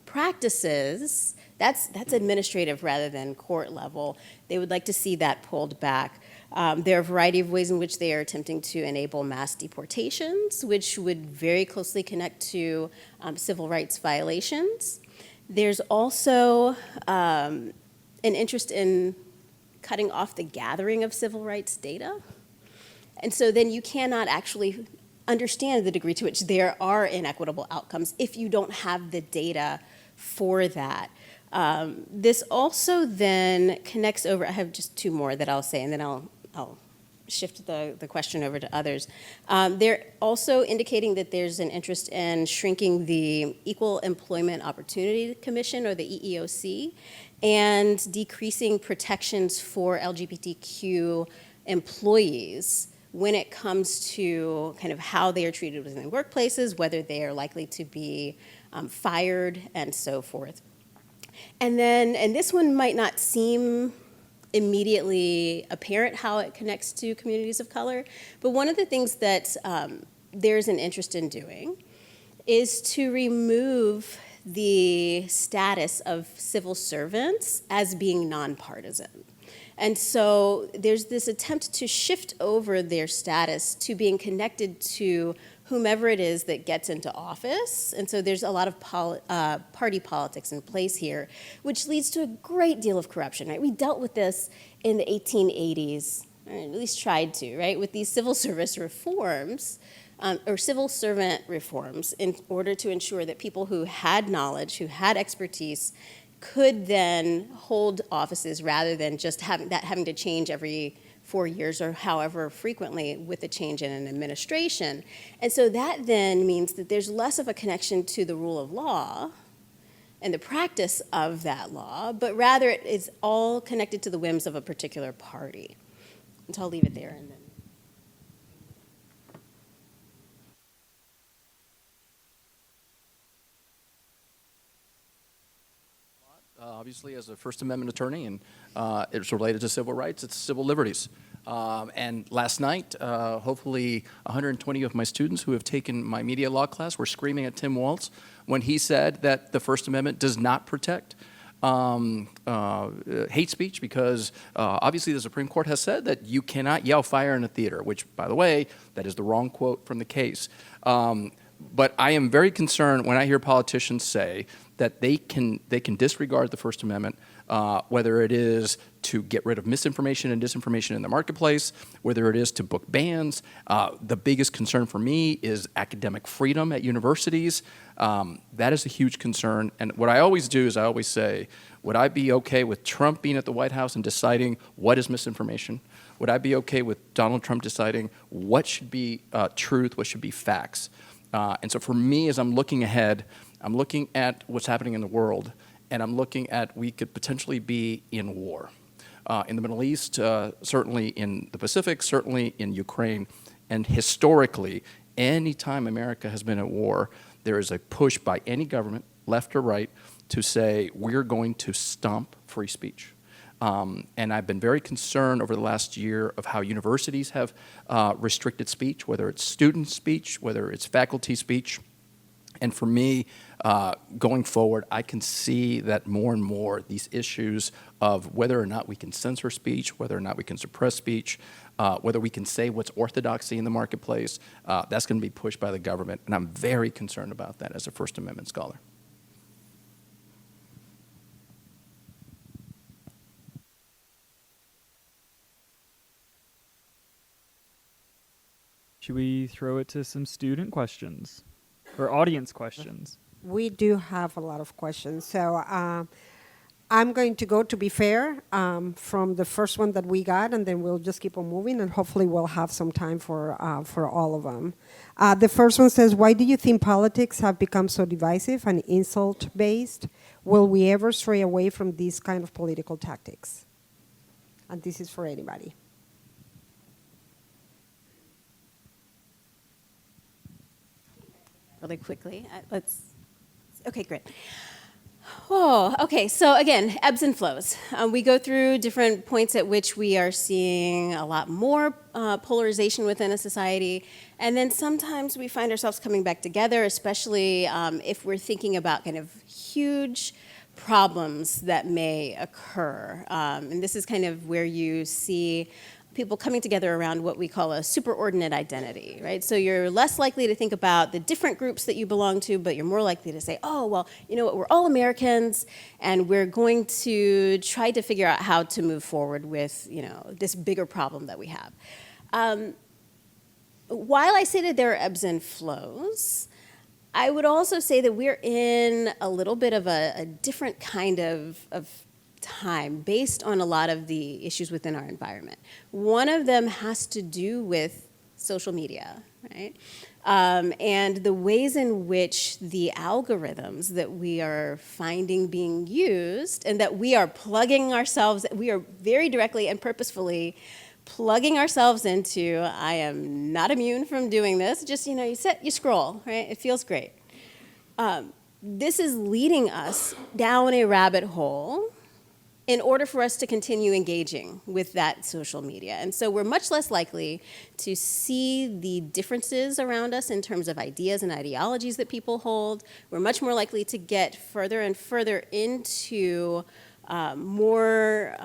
practices, that's administrative rather than court level. They would like to see that pulled back. There are a variety of ways in which they are attempting to enable mass deportations, which would very closely connect to civil rights violations. There's also an interest in cutting off the gathering of civil rights data. And so then you cannot actually understand the degree to which there are inequitable outcomes if you don't have the data for that. This also then connects over, I have just two more that I'll say, and then I'll shift the question over to others. They're also indicating that there's an interest in shrinking the Equal Employment Opportunity Commission, or the EEOC, and decreasing protections for LGBTQ employees when it comes to kind of how they are treated within workplaces, whether they are likely to be fired, and so forth. And then, and this one might not seem immediately apparent how it connects to communities of color, but one of the things that there's an interest in doing is to remove the status of civil servants as being nonpartisan. And so there's this attempt to shift over their status to being connected to whomever it is that gets into office. And so there's a lot of party politics in place here, which leads to a great deal of corruption, right? We dealt with this in the 1880s, or at least tried to, right? With these civil service reforms, or civil servant reforms, in order to ensure that people who had knowledge, who had expertise, could then hold offices rather than just having to change every 4 years or however frequently with a change in an administration. And so that then means that there's less of a connection to the rule of law and the practice of that law, but rather it is all connected to the whims of a particular party. And so I'll leave it there. And then. Obviously, as a First Amendment attorney, and it's related to civil rights, it's civil liberties. And last night, hopefully 120 of my students who have taken my media law class were screaming at Tim Walz when he said that the First Amendment does not protect hate speech, because obviously the Supreme Court has said that you cannot yell fire in a theater, which, by the way, that is the wrong quote from the case. But I am very concerned when I hear politicians say that they can disregard the First Amendment, whether it is to get rid of misinformation and disinformation in the marketplace, whether it is to book bans. The biggest concern for me is academic freedom at universities. That is a huge concern. And what I always do is I always say, would I be okay with Trump being at the White House and deciding what is misinformation? Would I be okay with Donald Trump deciding what should be truth, what should be facts? And so for me, as I'm looking ahead, I'm looking at what's happening in the world, and I'm looking at we could potentially be in war. In the Middle East, certainly in the Pacific, certainly in Ukraine, and historically, any time America has been at war, there is a push by any government, left or right, to say we're going to stomp free speech. And I've been very concerned over the last year of how universities have restricted speech, whether it's student speech, whether it's faculty speech. And for me, going forward, I can see that more and more these issues of whether or not we can censor speech, whether or not we can suppress speech, whether we can say what's orthodoxy in the marketplace, that's going to be pushed by the government. And I'm very concerned about that as a First Amendment scholar. Should we throw it to some student questions? or audience questions? We do have a lot of questions. So I'm going to go, to be fair, from the first one that we got, and then we'll just keep on moving, and hopefully we'll have some time for all of them. The first one says, why do you think politics have become so divisive and insult-based? Will we ever stray away from these kind of political tactics? And this is for anybody. Really quickly, okay, great. Oh, okay. So again, ebbs and flows. We go through different points at which we are seeing a lot more polarization within a society, and then sometimes we find ourselves coming back together, especially if we're thinking about kind of huge problems that may occur. And this is kind of where you see people coming together around what we call a superordinate identity, right? So you're less likely to think about the different groups that you belong to, but you're more likely to say, oh, well, you know what, we're all Americans, and we're going to try to figure out how to move forward with, you know, this bigger problem that we have. While I say that there are ebbs and flows, I would also say that we're in a little bit of a different kind of time based on a lot of the issues within our environment. One of them has to do with social media, right? And the ways in which the algorithms that we are finding being used and that we are plugging ourselves, we are very directly and purposefully plugging ourselves into. I am not immune from doing this. Just, you know, you scroll, right? It feels great. This is leading us down a rabbit hole in order for us to continue engaging with that social media. And so we're much less likely to see the differences around us in terms of ideas and ideologies that people hold. We're much more likely to get further and further into more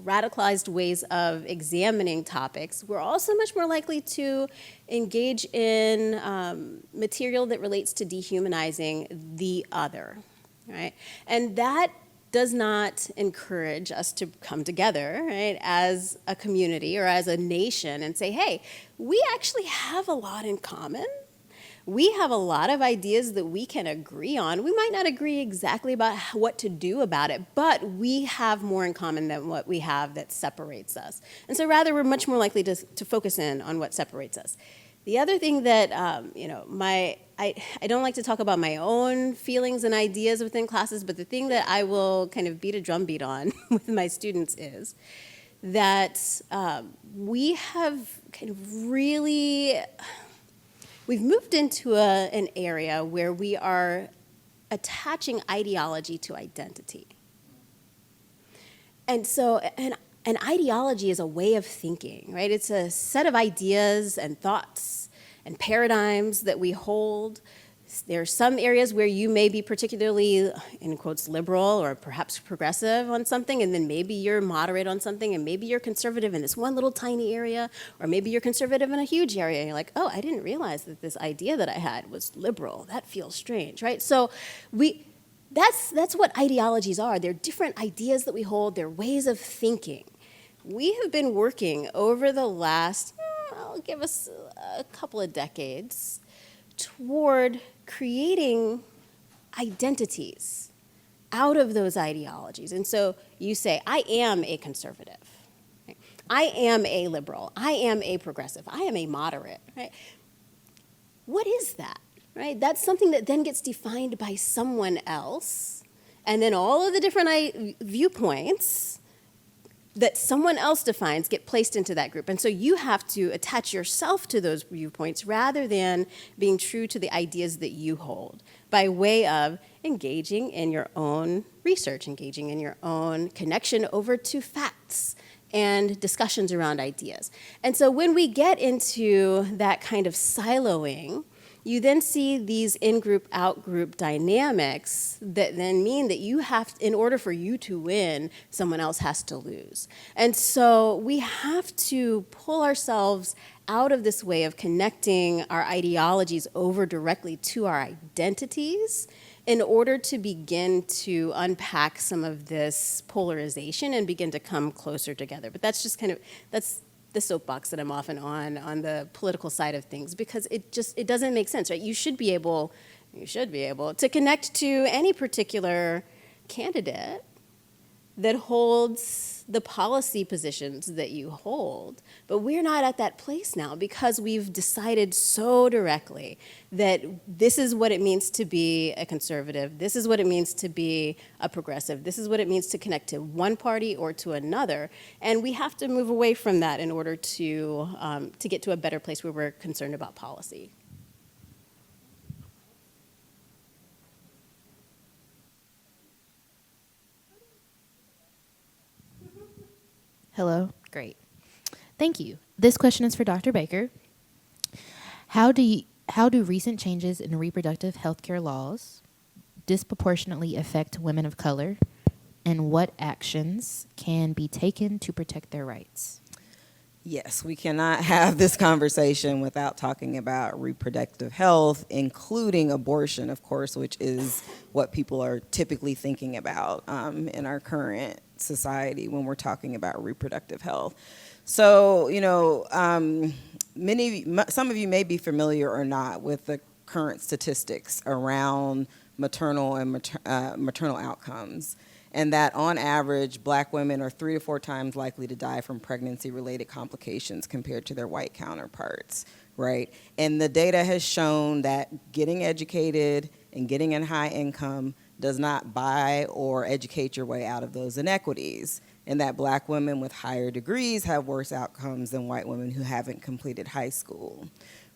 radicalized ways of examining topics. We're also much more likely to engage in material that relates to dehumanizing the other, right? And that does not encourage us to come together, right, as a community or as a nation and say, hey, we actually have a lot in common. We have a lot of ideas that we can agree on. We might not agree exactly about what to do about it, but we have more in common than what we have that separates us. And so rather, we're much more likely to focus in on what separates us. The other thing that, you know, I don't like to talk about my own feelings and ideas within classes, but the thing that I will kind of beat a drumbeat on with my students is that we have kind of really, we've moved into an area where we are attaching ideology to identity. And so, an ideology is a way of thinking, right? It's a set of ideas and thoughts and paradigms that we hold. There are some areas where you may be particularly, in quotes, liberal or perhaps progressive on something, and then maybe you're moderate on something, and maybe you're conservative in this one little tiny area, or maybe you're conservative in a huge area, and you're like, oh, I didn't realize that this idea that I had was liberal. That feels strange, right? So that's what ideologies are. They're different ideas that we hold. They're ways of thinking. We have been working over the last, I'll give us a couple of decades, toward creating identities out of those ideologies. And so you say, I am a conservative. Right? I am a liberal. I am a progressive. I am a moderate. Right? What is that? Right? That's something that then gets defined by someone else, and then all of the different viewpoints that someone else defines get placed into that group. And so you have to attach yourself to those viewpoints rather than being true to the ideas that you hold by way of engaging in your own research, engaging in your own connection over to facts and discussions around ideas. And so when we get into that kind of siloing, you then see these in-group, out-group dynamics that then mean that you have, in order for you to win, someone else has to lose. And so we have to pull ourselves out of this way of connecting our ideologies over directly to our identities in order to begin to unpack some of this polarization and begin to come closer together. But that's just kind of, that's the soapbox that I'm often on the political side of things, because it doesn't make sense, right? You should be able to connect to any particular candidate that holds the policy positions that you hold. But we're not at that place now because we've decided so directly that this is what it means to be a conservative, this is what it means to be a progressive, this is what it means to connect to one party or to another. And we have to move away from that in order to get to a better place where we're concerned about policy. Hello. Great. Thank you. This question is for Dr. Baker. How do recent changes in reproductive health care laws disproportionately affect women of color, and what actions can be taken to protect their rights? Yes, we cannot have this conversation without talking about reproductive health, including abortion, of course, which is what people are typically thinking about in our current society when we're talking about reproductive health. So, some of you may be familiar or not with the current statistics around maternal and maternal outcomes, and that on average, Black women are 3 to 4 times likely to die from pregnancy-related complications compared to their white counterparts, right? And the data has shown that getting educated and getting in high income does not buy or educate your way out of those inequities, and that Black women with higher degrees have worse outcomes than white women who haven't completed high school,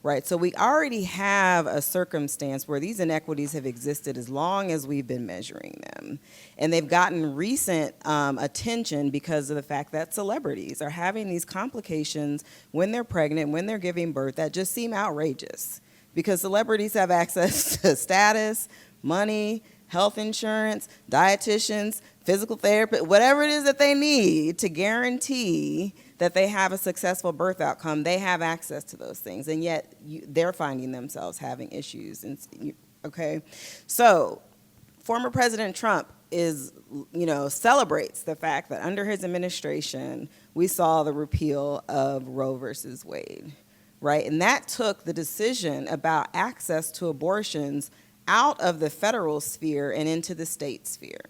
right? So we already have a circumstance where these inequities have existed as long as we've been measuring them, and they've gotten recent attention because of the fact that celebrities are having these complications when they're pregnant, when they're giving birth, that just seem outrageous, because celebrities have access to status, money, health insurance, dietitians, physical therapy, whatever it is that they need to guarantee that they have a successful birth outcome. They have access to those things, and yet they're finding themselves having issues. Okay, so former President Trump celebrates the fact that under his administration we saw the repeal of Roe versus Wade, right? And that took the decision about access to abortions out of the federal sphere and into the state sphere.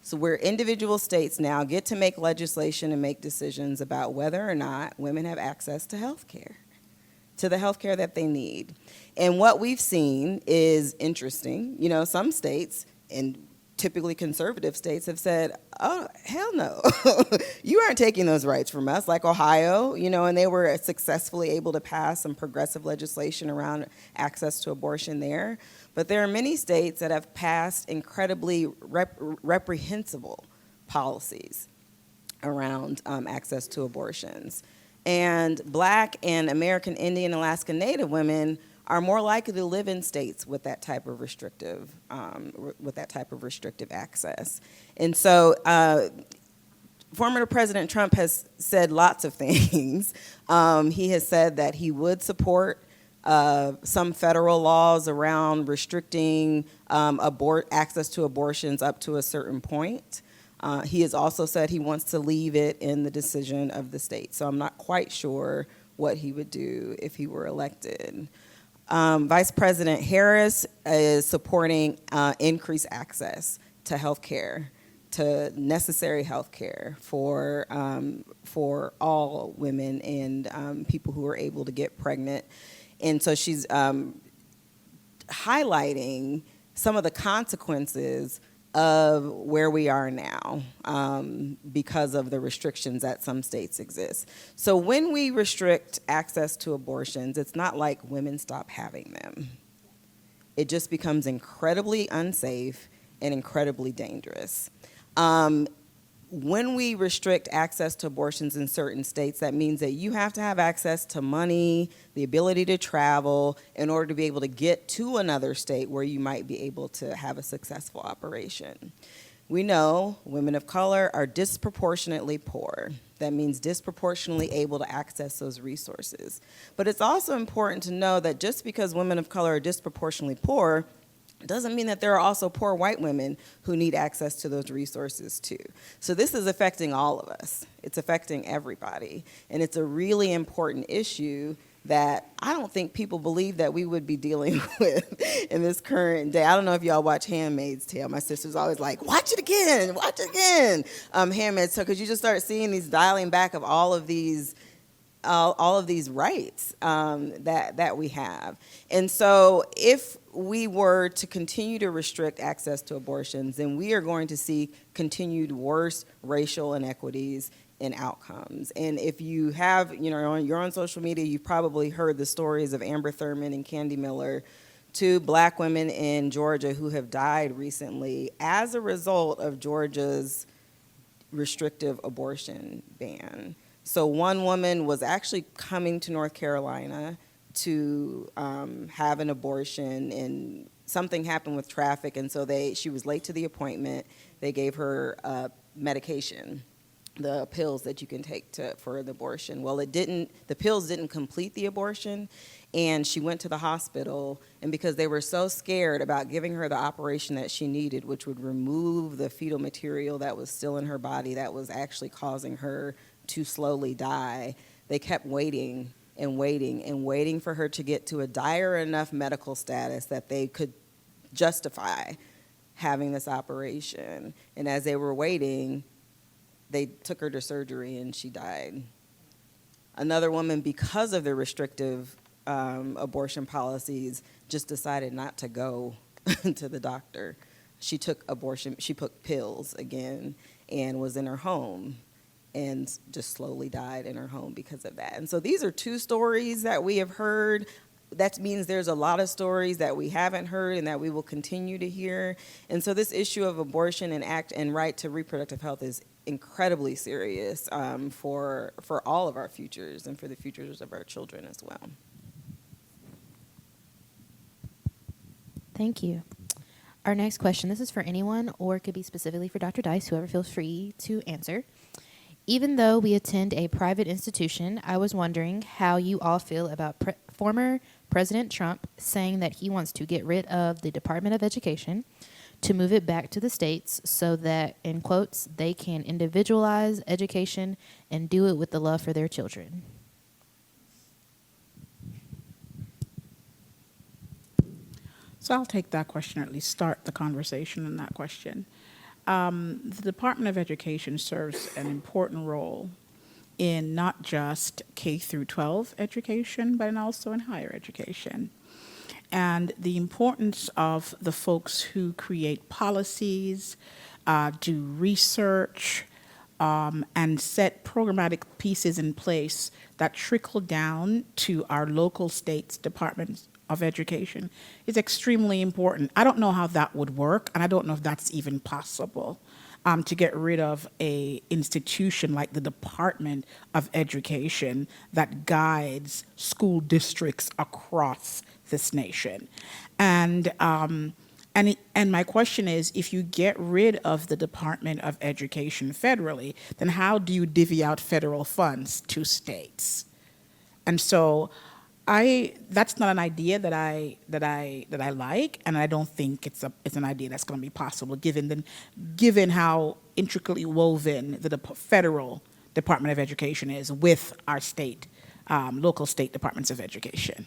So where individual states now get to make legislation and make decisions about whether or not women have access to health care, to the health care that they need. And what we've seen is interesting. Some states, and typically conservative states, have said, oh, hell no. You aren't taking those rights from us, like Ohio, and they were successfully able to pass some progressive legislation around access to abortion there. But there are many states that have passed incredibly reprehensible policies around access to abortions. And Black and American Indian, Alaska Native women are more likely to live in states with that type of restrictive access. And so former President Trump has said lots of things. He has said that he would support some federal laws around restricting access to abortions up to a certain point. He has also said he wants to leave it in the decision of the state. So I'm not quite sure what he would do if he were elected. Vice President Harris is supporting increased access to health care, to necessary health care for all women and people who are able to get pregnant. And so she's highlighting some of the consequences of where we are now because of the restrictions that some states exist. So when we restrict access to abortions, it's not like women stop having them. It just becomes incredibly unsafe and incredibly dangerous. When we restrict access to abortions in certain states, that means that you have to have access to money, the ability to travel, in order to be able to get to another state where you might be able to have a successful operation. We know women of color are disproportionately poor. That means disproportionately able to access those resources. But it's also important to know that just because women of color are disproportionately poor It doesn't mean that there are also poor white women who need access to those resources too. So this is affecting all of us. It's affecting everybody. And it's a really important issue that I don't think people believe that we would be dealing with in this current day. I don't know if y'all watch Handmaid's Tale. My sister's always like, watch it again, watch it again. Handmaid's Tale, because you just start seeing these dialing back of all of these rights that we have. And so if we were to continue to restrict access to abortions, then we are going to see continued worse racial inequities in outcomes. And if you have, you're on social media, you've probably heard the stories of Amber Thurman and Candy Miller, two black women in Georgia who have died recently as a result of Georgia's restrictive abortion ban. So one woman was actually coming to North Carolina to have an abortion, and something happened with traffic, and so she was late to the appointment. They gave her medication, the pills that you can take for an abortion. Well, the pills didn't complete the abortion, and she went to the hospital, and because they were so scared about giving her the operation that she needed, which would remove the fetal material that was still in her body that was actually causing her to slowly die, they kept waiting and waiting and waiting for her to get to a dire enough medical status that they could justify having this operation. And as they were waiting, they took her to surgery and she died. Another woman, because of the restrictive abortion policies, just decided not to go to the doctor. She took pills again and was in her home and just slowly died in her home because of that. And so these are two stories that we have heard. That means there's a lot of stories that we haven't heard and that we will continue to hear. And so this issue of abortion and right to reproductive health is incredibly serious for all of our futures and for the futures of our children as well. Thank you. Our next question, this is for anyone or it could be specifically for Dr. Dice, whoever feels free to answer. Even though we attend a private institution, I was wondering how you all feel about former President Trump saying that he wants to get rid of the Department of Education to move it back to the states so that, in quotes, they can individualize education and do it with the love for their children. So I'll take that question, or at least start the conversation on that question. The Department of Education serves an important role in not just K through 12 education, but also in higher education. And the importance of the folks who create policies, do research, and set programmatic pieces in place that trickle down to our local states' departments of education is extremely important. I don't know how that would work, and I don't know if that's even possible, to get rid of a institution like the Department of Education that guides school districts across this nation. And my question is, if you get rid of the Department of Education federally, then how do you divvy out federal funds to states? And so that's not an idea that I like, and I don't think it's an idea that's going to be possible given how intricately woven the federal Department of Education is with our state, local state departments of education.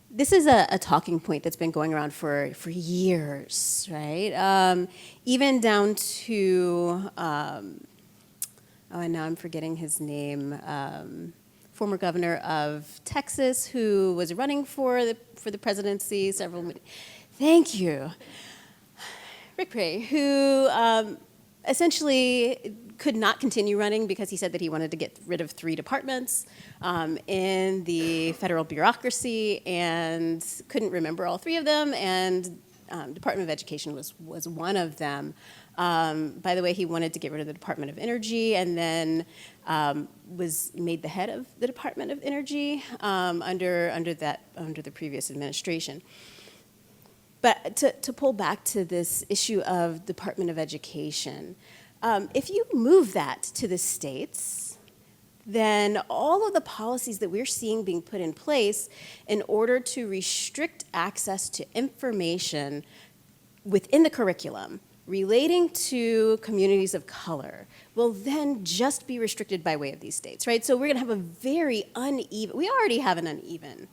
This is a talking point that's been going around for years, right? Even down to, and now I'm forgetting his name, former governor of Texas who was running for the presidency thank you, Rick Perry, who essentially could not continue running because he said that he wanted to get rid of 3 departments in the federal bureaucracy and couldn't remember all 3 of them, and Department of Education was one of them. By the way, he wanted to get rid of the Department of Energy and then was made the head of the Department of Energy under the previous administration. But to pull back to this issue of Department of Education, if you move that to the states, then all of the policies that we're seeing being put in place in order to restrict access to information within the curriculum relating to communities of color will then just be restricted by way of these states, right? So we're going to have a very uneven, we already have an uneven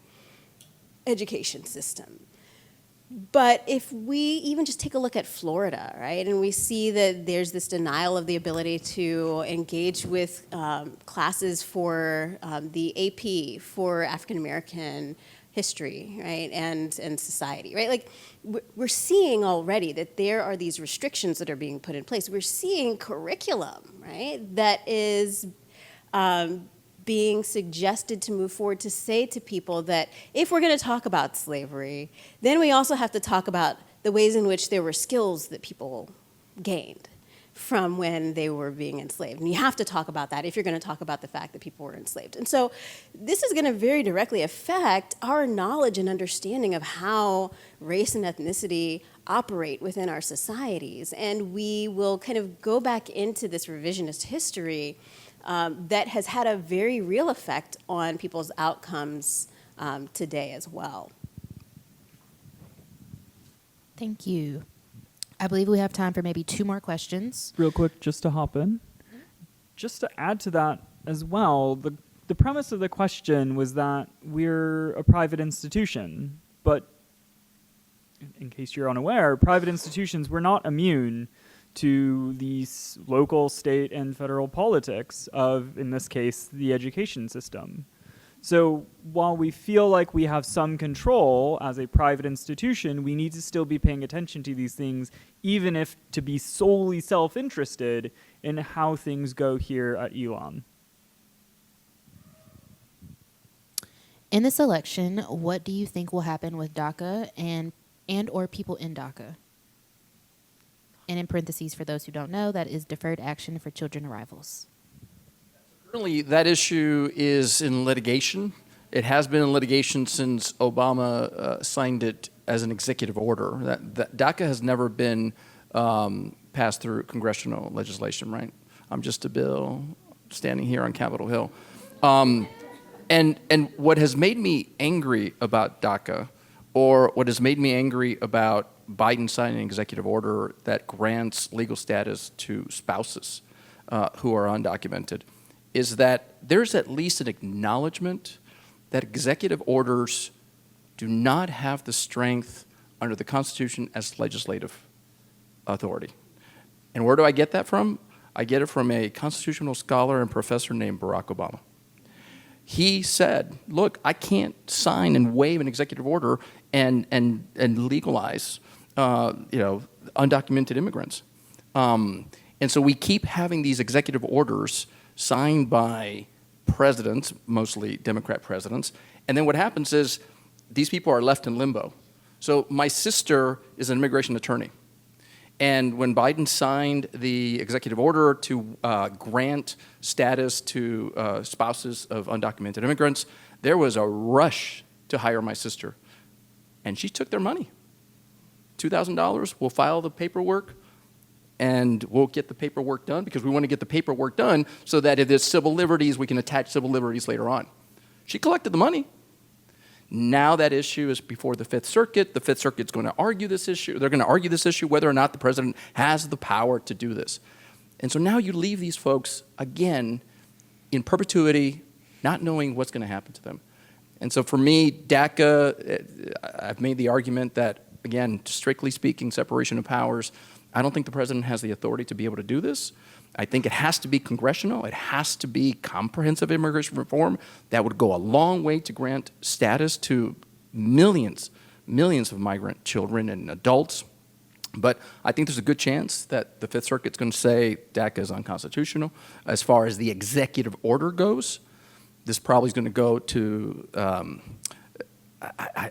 education system. But if we even just take a look at Florida, right, and we see that there's this denial of the ability to engage with classes for the AP, for African American history, right, and society, right? Like, we're seeing already that there are these restrictions that are being put in place. We're seeing curriculum, right, that is being suggested to move forward to say to people that if we're going to talk about slavery, then we also have to talk about the ways in which there were skills that people gained from when they were being enslaved. And you have to talk about that if you're going to talk about the fact that people were enslaved. And so this is going to very directly affect our knowledge and understanding of how race and ethnicity operate within our societies. And we will kind of go back into this revisionist history that has had a very real effect on people's outcomes today as well. Thank you. I believe we have time for maybe 2 more questions. Real quick, just to hop in. Just to add to that as well, the premise of the question was that we're a private institution, but in case you're unaware, private institutions, we're not immune to these local, state, and federal politics of, in this case, the education system. So while we feel like we have some control as a private institution, we need to still be paying attention to these things, even if to be solely self-interested in how things go here at Elon. In this election, what do you think will happen with DACA and or people in DACA? And in parentheses, for those who don't know, that is Deferred Action for Children Arrivals. Currently, that issue is in litigation. It has been in litigation since Obama signed it as an executive order. That DACA has never been passed through congressional legislation, right? I'm just a bill standing here on Capitol Hill. And what has made me angry about DACA, or what has made me angry about Biden signing an executive order that grants legal status to spouses who are undocumented, is that there's at least an acknowledgement that executive orders do not have the strength under the Constitution as legislative authority. And where do I get that from? I get it from a constitutional scholar and professor named Barack Obama. He said, look, I can't sign and waive an executive order and legalize undocumented immigrants. And so we keep having these executive orders signed by presidents, mostly Democrat presidents, and then what happens is these people are left in limbo. So my sister is an immigration attorney, and when Biden signed the executive order to grant status to spouses of undocumented immigrants, there was a rush to hire my sister, and she took their money. $2,000, we'll file the paperwork, and we'll get the paperwork done because we want to get the paperwork done so that if there's civil liberties, we can attach civil liberties later on. She collected the money. Now that issue is before the Fifth Circuit. The Fifth Circuit's going to argue this issue. They're going to argue this issue whether or not the president has the power to do this. And so now you leave these folks, again, in perpetuity, not knowing what's going to happen to them. And so for me, DACA, I've made the argument that, again, strictly speaking, separation of powers, I don't think the president has the authority to be able to do this. I think it has to be congressional. It has to be comprehensive immigration reform that would go a long way to grant status to millions of migrant children and adults. But I think there's a good chance that the Fifth Circuit's going to say DACA is unconstitutional. As far as the executive order goes, this probably is going to go to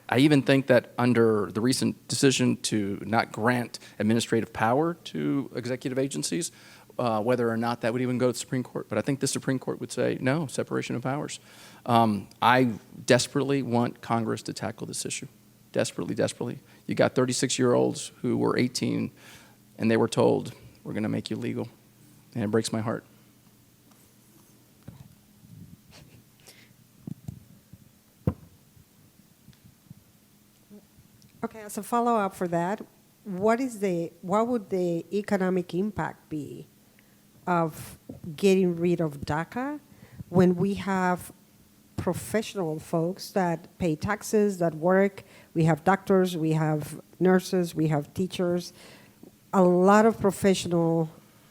I even think that under the recent decision to not grant administrative power to executive agencies, whether or not that would even go to the Supreme Court. But I think the Supreme Court would say, no, separation of powers. I desperately want Congress to tackle this issue. Desperately, desperately. You got 36-year-olds who were 18, and they were told, we're going to make you legal. And it breaks my heart. As a follow-up for that, what would the economic impact be of getting rid of DACA when we have professional folks that pay taxes, that work? We have doctors, we have nurses, we have teachers, a lot of professional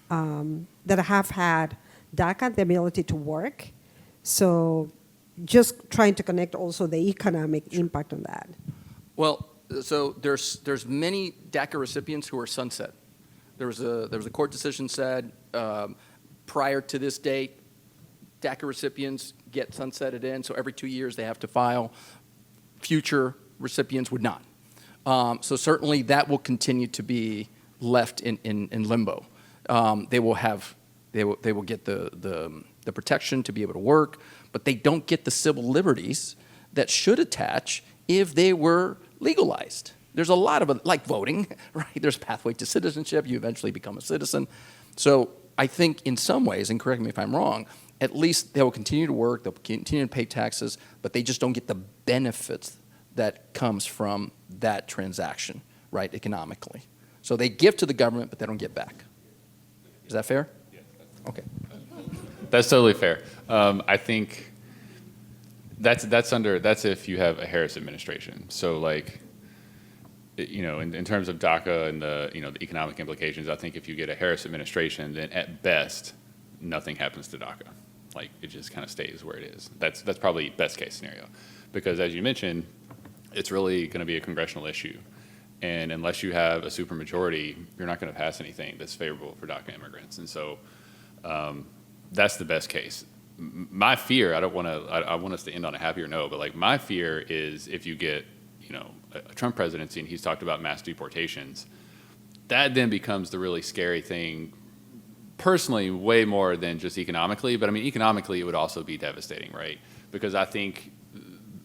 that have had DACA, the ability to work. So just trying to connect also the economic impact on that. Well, so there's many DACA recipients who are sunset. There was a court decision said prior to this date, DACA recipients get sunsetted in, so every 2 years they have to file. Future recipients would not. So certainly that will continue to be left in limbo. They will get the protection to be able to work, but they don't get the civil liberties that should attach if they were legalized. There's a lot of, like voting, right? There's pathway to citizenship. You eventually become a citizen. So I think in some ways, and correct me if I'm wrong, at least they will continue to work, they'll continue to pay taxes, but they just don't get the benefits that comes from that transaction, right, economically. So they give to the government, but they don't get back. Is that fair? Okay. That's totally fair. I think that's if you have a Harris administration. So like, you know, in terms of DACA and the economic implications, I think if you get a Harris administration, then at best nothing happens to DACA. Like it just kind of stays where it is. That's probably best case scenario, because as you mentioned, it's really going to be a congressional issue. And unless you have a supermajority, you're not going to pass anything that's favorable for DACA immigrants. And so that's the best case. My fear, I want us to end on a happier note, but like my fear is if you get, you know, a Trump presidency and he's talked about mass deportations, that then becomes the really scary thing, personally, way more than just economically. But I mean, economically, it would also be devastating, right? Because I think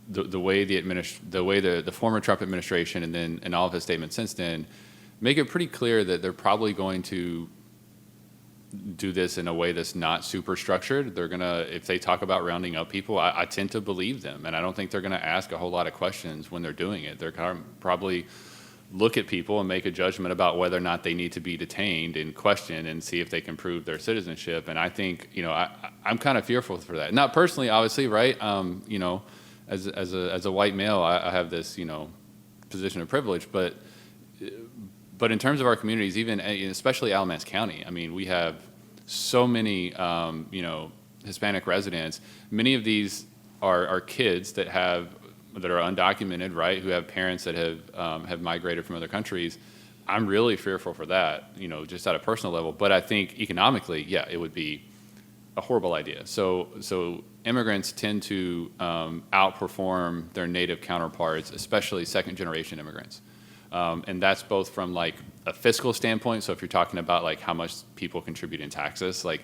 the way the former Trump administration and all of his statements since then make it pretty clear that they're probably going to do this in a way that's not super structured. They're gonna, if they talk about rounding up people, I tend to believe them, and I don't think they're gonna ask a whole lot of questions when they're doing it. They're gonna probably look at people and make a judgment about whether or not they need to be detained and questioned and see if they can prove their citizenship. And I think, you know, I'm kind of fearful for that. Not personally, obviously, right? You know, as a white male, I have this, you know, position of privilege, but in terms of our communities, even especially Alamance County, I mean, we have so many, you know, Hispanic residents. Many of these are kids that are undocumented, right? Who have parents that have migrated from other countries. I'm really fearful for that, you know, just at a personal level. But I think economically, yeah, it would be a horrible idea. So immigrants tend to outperform their native counterparts, especially second-generation immigrants. And that's both from like a fiscal standpoint. So if you're talking about like how much people contribute in taxes, like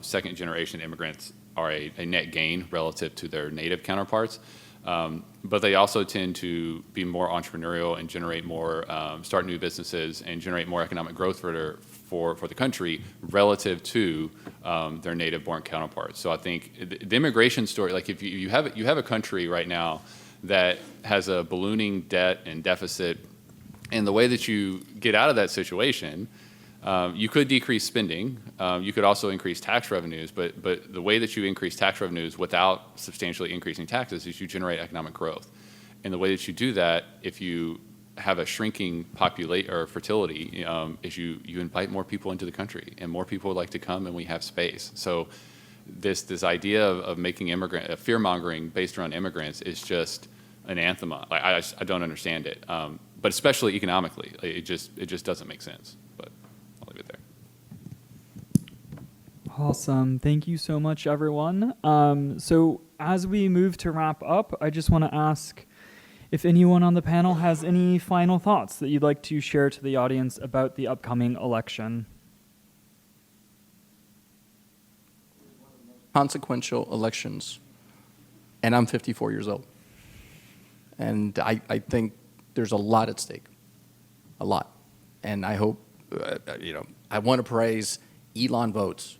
second generation immigrants are a net gain relative to their native counterparts. But they also tend to be more entrepreneurial and generate more, start new businesses and generate more economic growth for the country relative to their native born counterparts. So I think the immigration story, like if you have a country right now that has a ballooning debt and deficit, and the way that you get out of that situation, you could decrease spending. You could also increase tax revenues, but the way that you increase tax revenues without substantially increasing taxes is you generate economic growth. And the way that you do that, if you have a shrinking population or fertility, is you invite more people into the country, and more people would like to come, and we have space. So this idea of making fear mongering based around immigrants is just anathema. I don't understand it, but especially economically, it just doesn't make sense. But I'll leave it there. Awesome. Thank you so much, everyone. So as we move to wrap up, I just want to ask if anyone on the panel has any final thoughts that you'd like to share to the audience about the upcoming election. Consequential elections, and I'm 54 years old. And I think there's a lot at stake, a lot. And I hope, I want to praise Elon Votes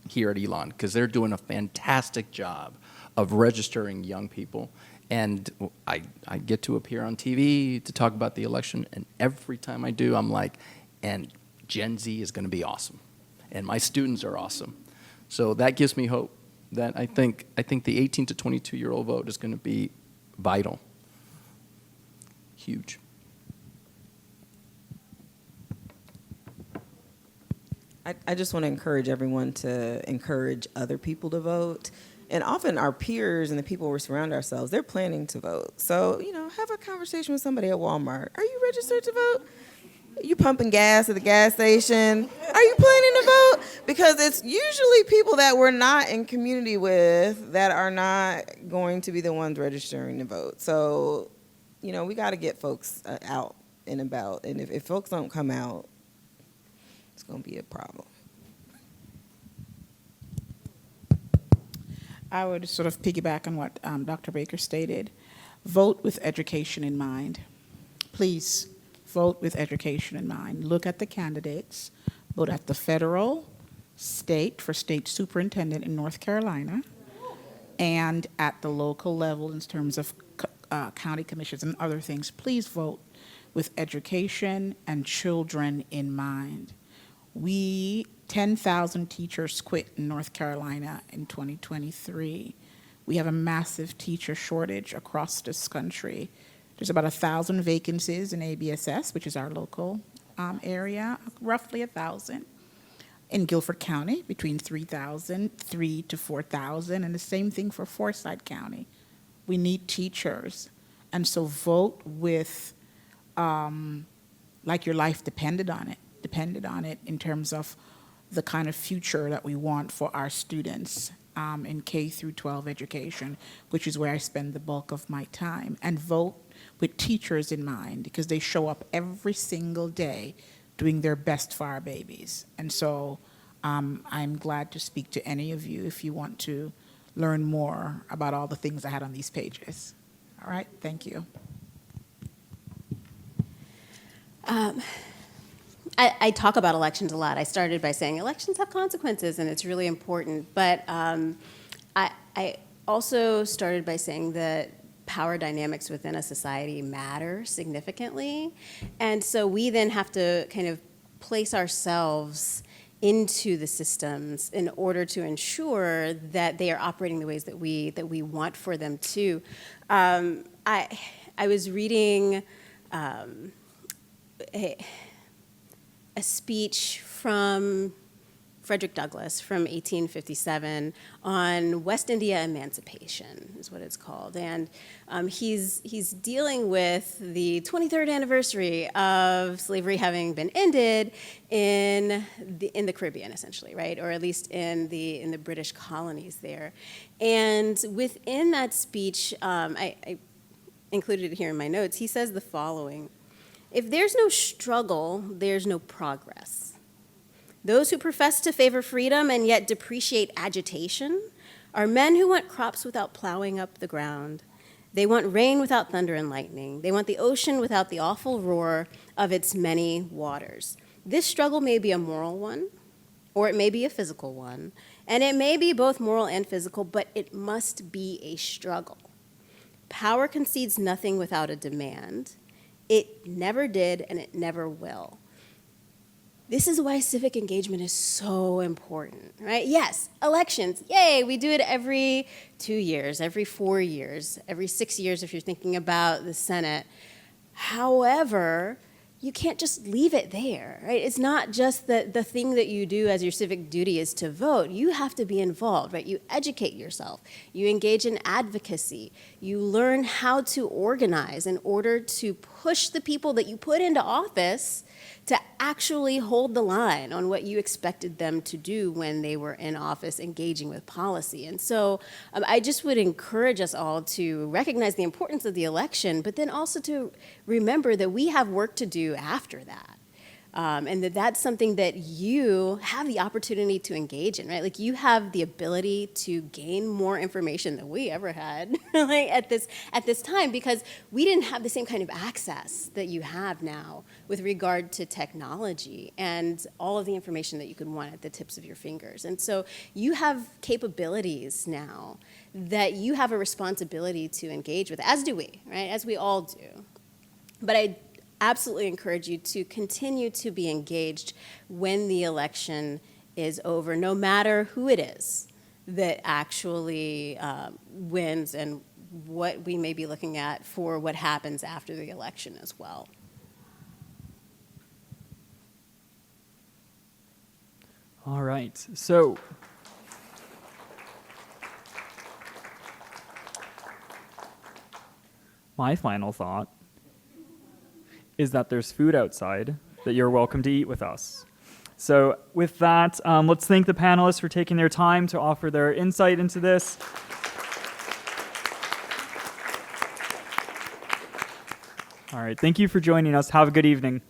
here at Elon, because they're doing a fantastic job of registering young people And I get to appear on TV to talk about the election, and every time I do, I'm like, and Gen Z is going to be awesome, and my students are awesome. So that gives me hope that I think the 18 to 22-year-old vote is going to be vital, huge. I just want to encourage everyone to encourage other people to vote. And often our peers and the people we surround ourselves, they're planning to vote. So, have a conversation with somebody at Walmart. Are you registered to vote? Are you pumping gas at the gas station? Are you planning to vote? Because it's usually people that we're not in community with that are not going to be the ones registering to vote. So, we got to get folks out and about. And if folks don't come out, it's going to be a problem. I would sort of piggyback on what Dr. Baker stated. Vote with education in mind. Please vote with education in mind. Look at the candidates, vote at the federal, state, for state superintendent in North Carolina, and at the local level in terms of county commissions and other things. Please vote with education and children in mind. 10,000 teachers quit in North Carolina in 2023. We have a massive teacher shortage across this country. There's about 1,000 vacancies in ABSS, which is our local area, roughly 1,000. In Guilford County, between 3,000 to 4,000, and the same thing for Forsyth County. We need teachers. And so vote with, like your life depended on it in terms of the kind of future that we want for our students in K through 12 education, which is where I spend the bulk of my time. And vote with teachers in mind, because they show up every single day doing their best for our babies. And so I'm glad to speak to any of you if you want to learn more about all the things I had on these pages. All right, thank you. I talk about elections a lot. I started by saying elections have consequences, and it's really important. But I also started by saying that power dynamics within a society matter significantly. And so we then have to kind of place ourselves into the systems in order to ensure that they are operating the ways that we want for them to. I was reading a speech from Frederick Douglass from 1857 on West India emancipation, is what it's called. And he's dealing with the 23rd anniversary of slavery having been ended in the Caribbean, essentially, right? Or at least in the British colonies there. And within that speech, I included it here in my notes, he says the following: if there's no struggle, there's no progress. Those who profess to favor freedom and yet depreciate agitation are men who want crops without plowing up the ground. They want rain without thunder and lightning. They want the ocean without the awful roar of its many waters. This struggle may be a moral one, or it may be a physical one, and it may be both moral and physical, but it must be a struggle. Power concedes nothing without a demand. It never did, and it never will. This is why civic engagement is so important, right? Yes, elections, yay, we do it every 2 years, every 4 years, every 6 years if you're thinking about the Senate. However, you can't just leave it there, right? It's not just the thing that you do as your civic duty is to vote. You have to be involved, right? You educate yourself. You engage in advocacy. You learn how to organize in order to push the people that you put into office to actually hold the line on what you expected them to do when they were in office engaging with policy. And so I just would encourage us all to recognize the importance of the election, but then also to remember that we have work to do after that. And that's something that you have the opportunity to engage in, right? Like you have the ability to gain more information than we ever had like at this time, because we didn't have the same kind of access that you have now with regard to technology and all of the information that you could want at the tips of your fingers. And so you have capabilities now that you have a responsibility to engage with, as do we, right? As we all do. But I absolutely encourage you to continue to be engaged when the election is over, no matter who it is that actually wins and what we may be looking at for what happens after the election as well. All right. So my final thought is that there's food outside that you're welcome to eat with us. So with that, let's thank the panelists for taking their time to offer their insight into this. All right, thank you for joining us. Have a good evening.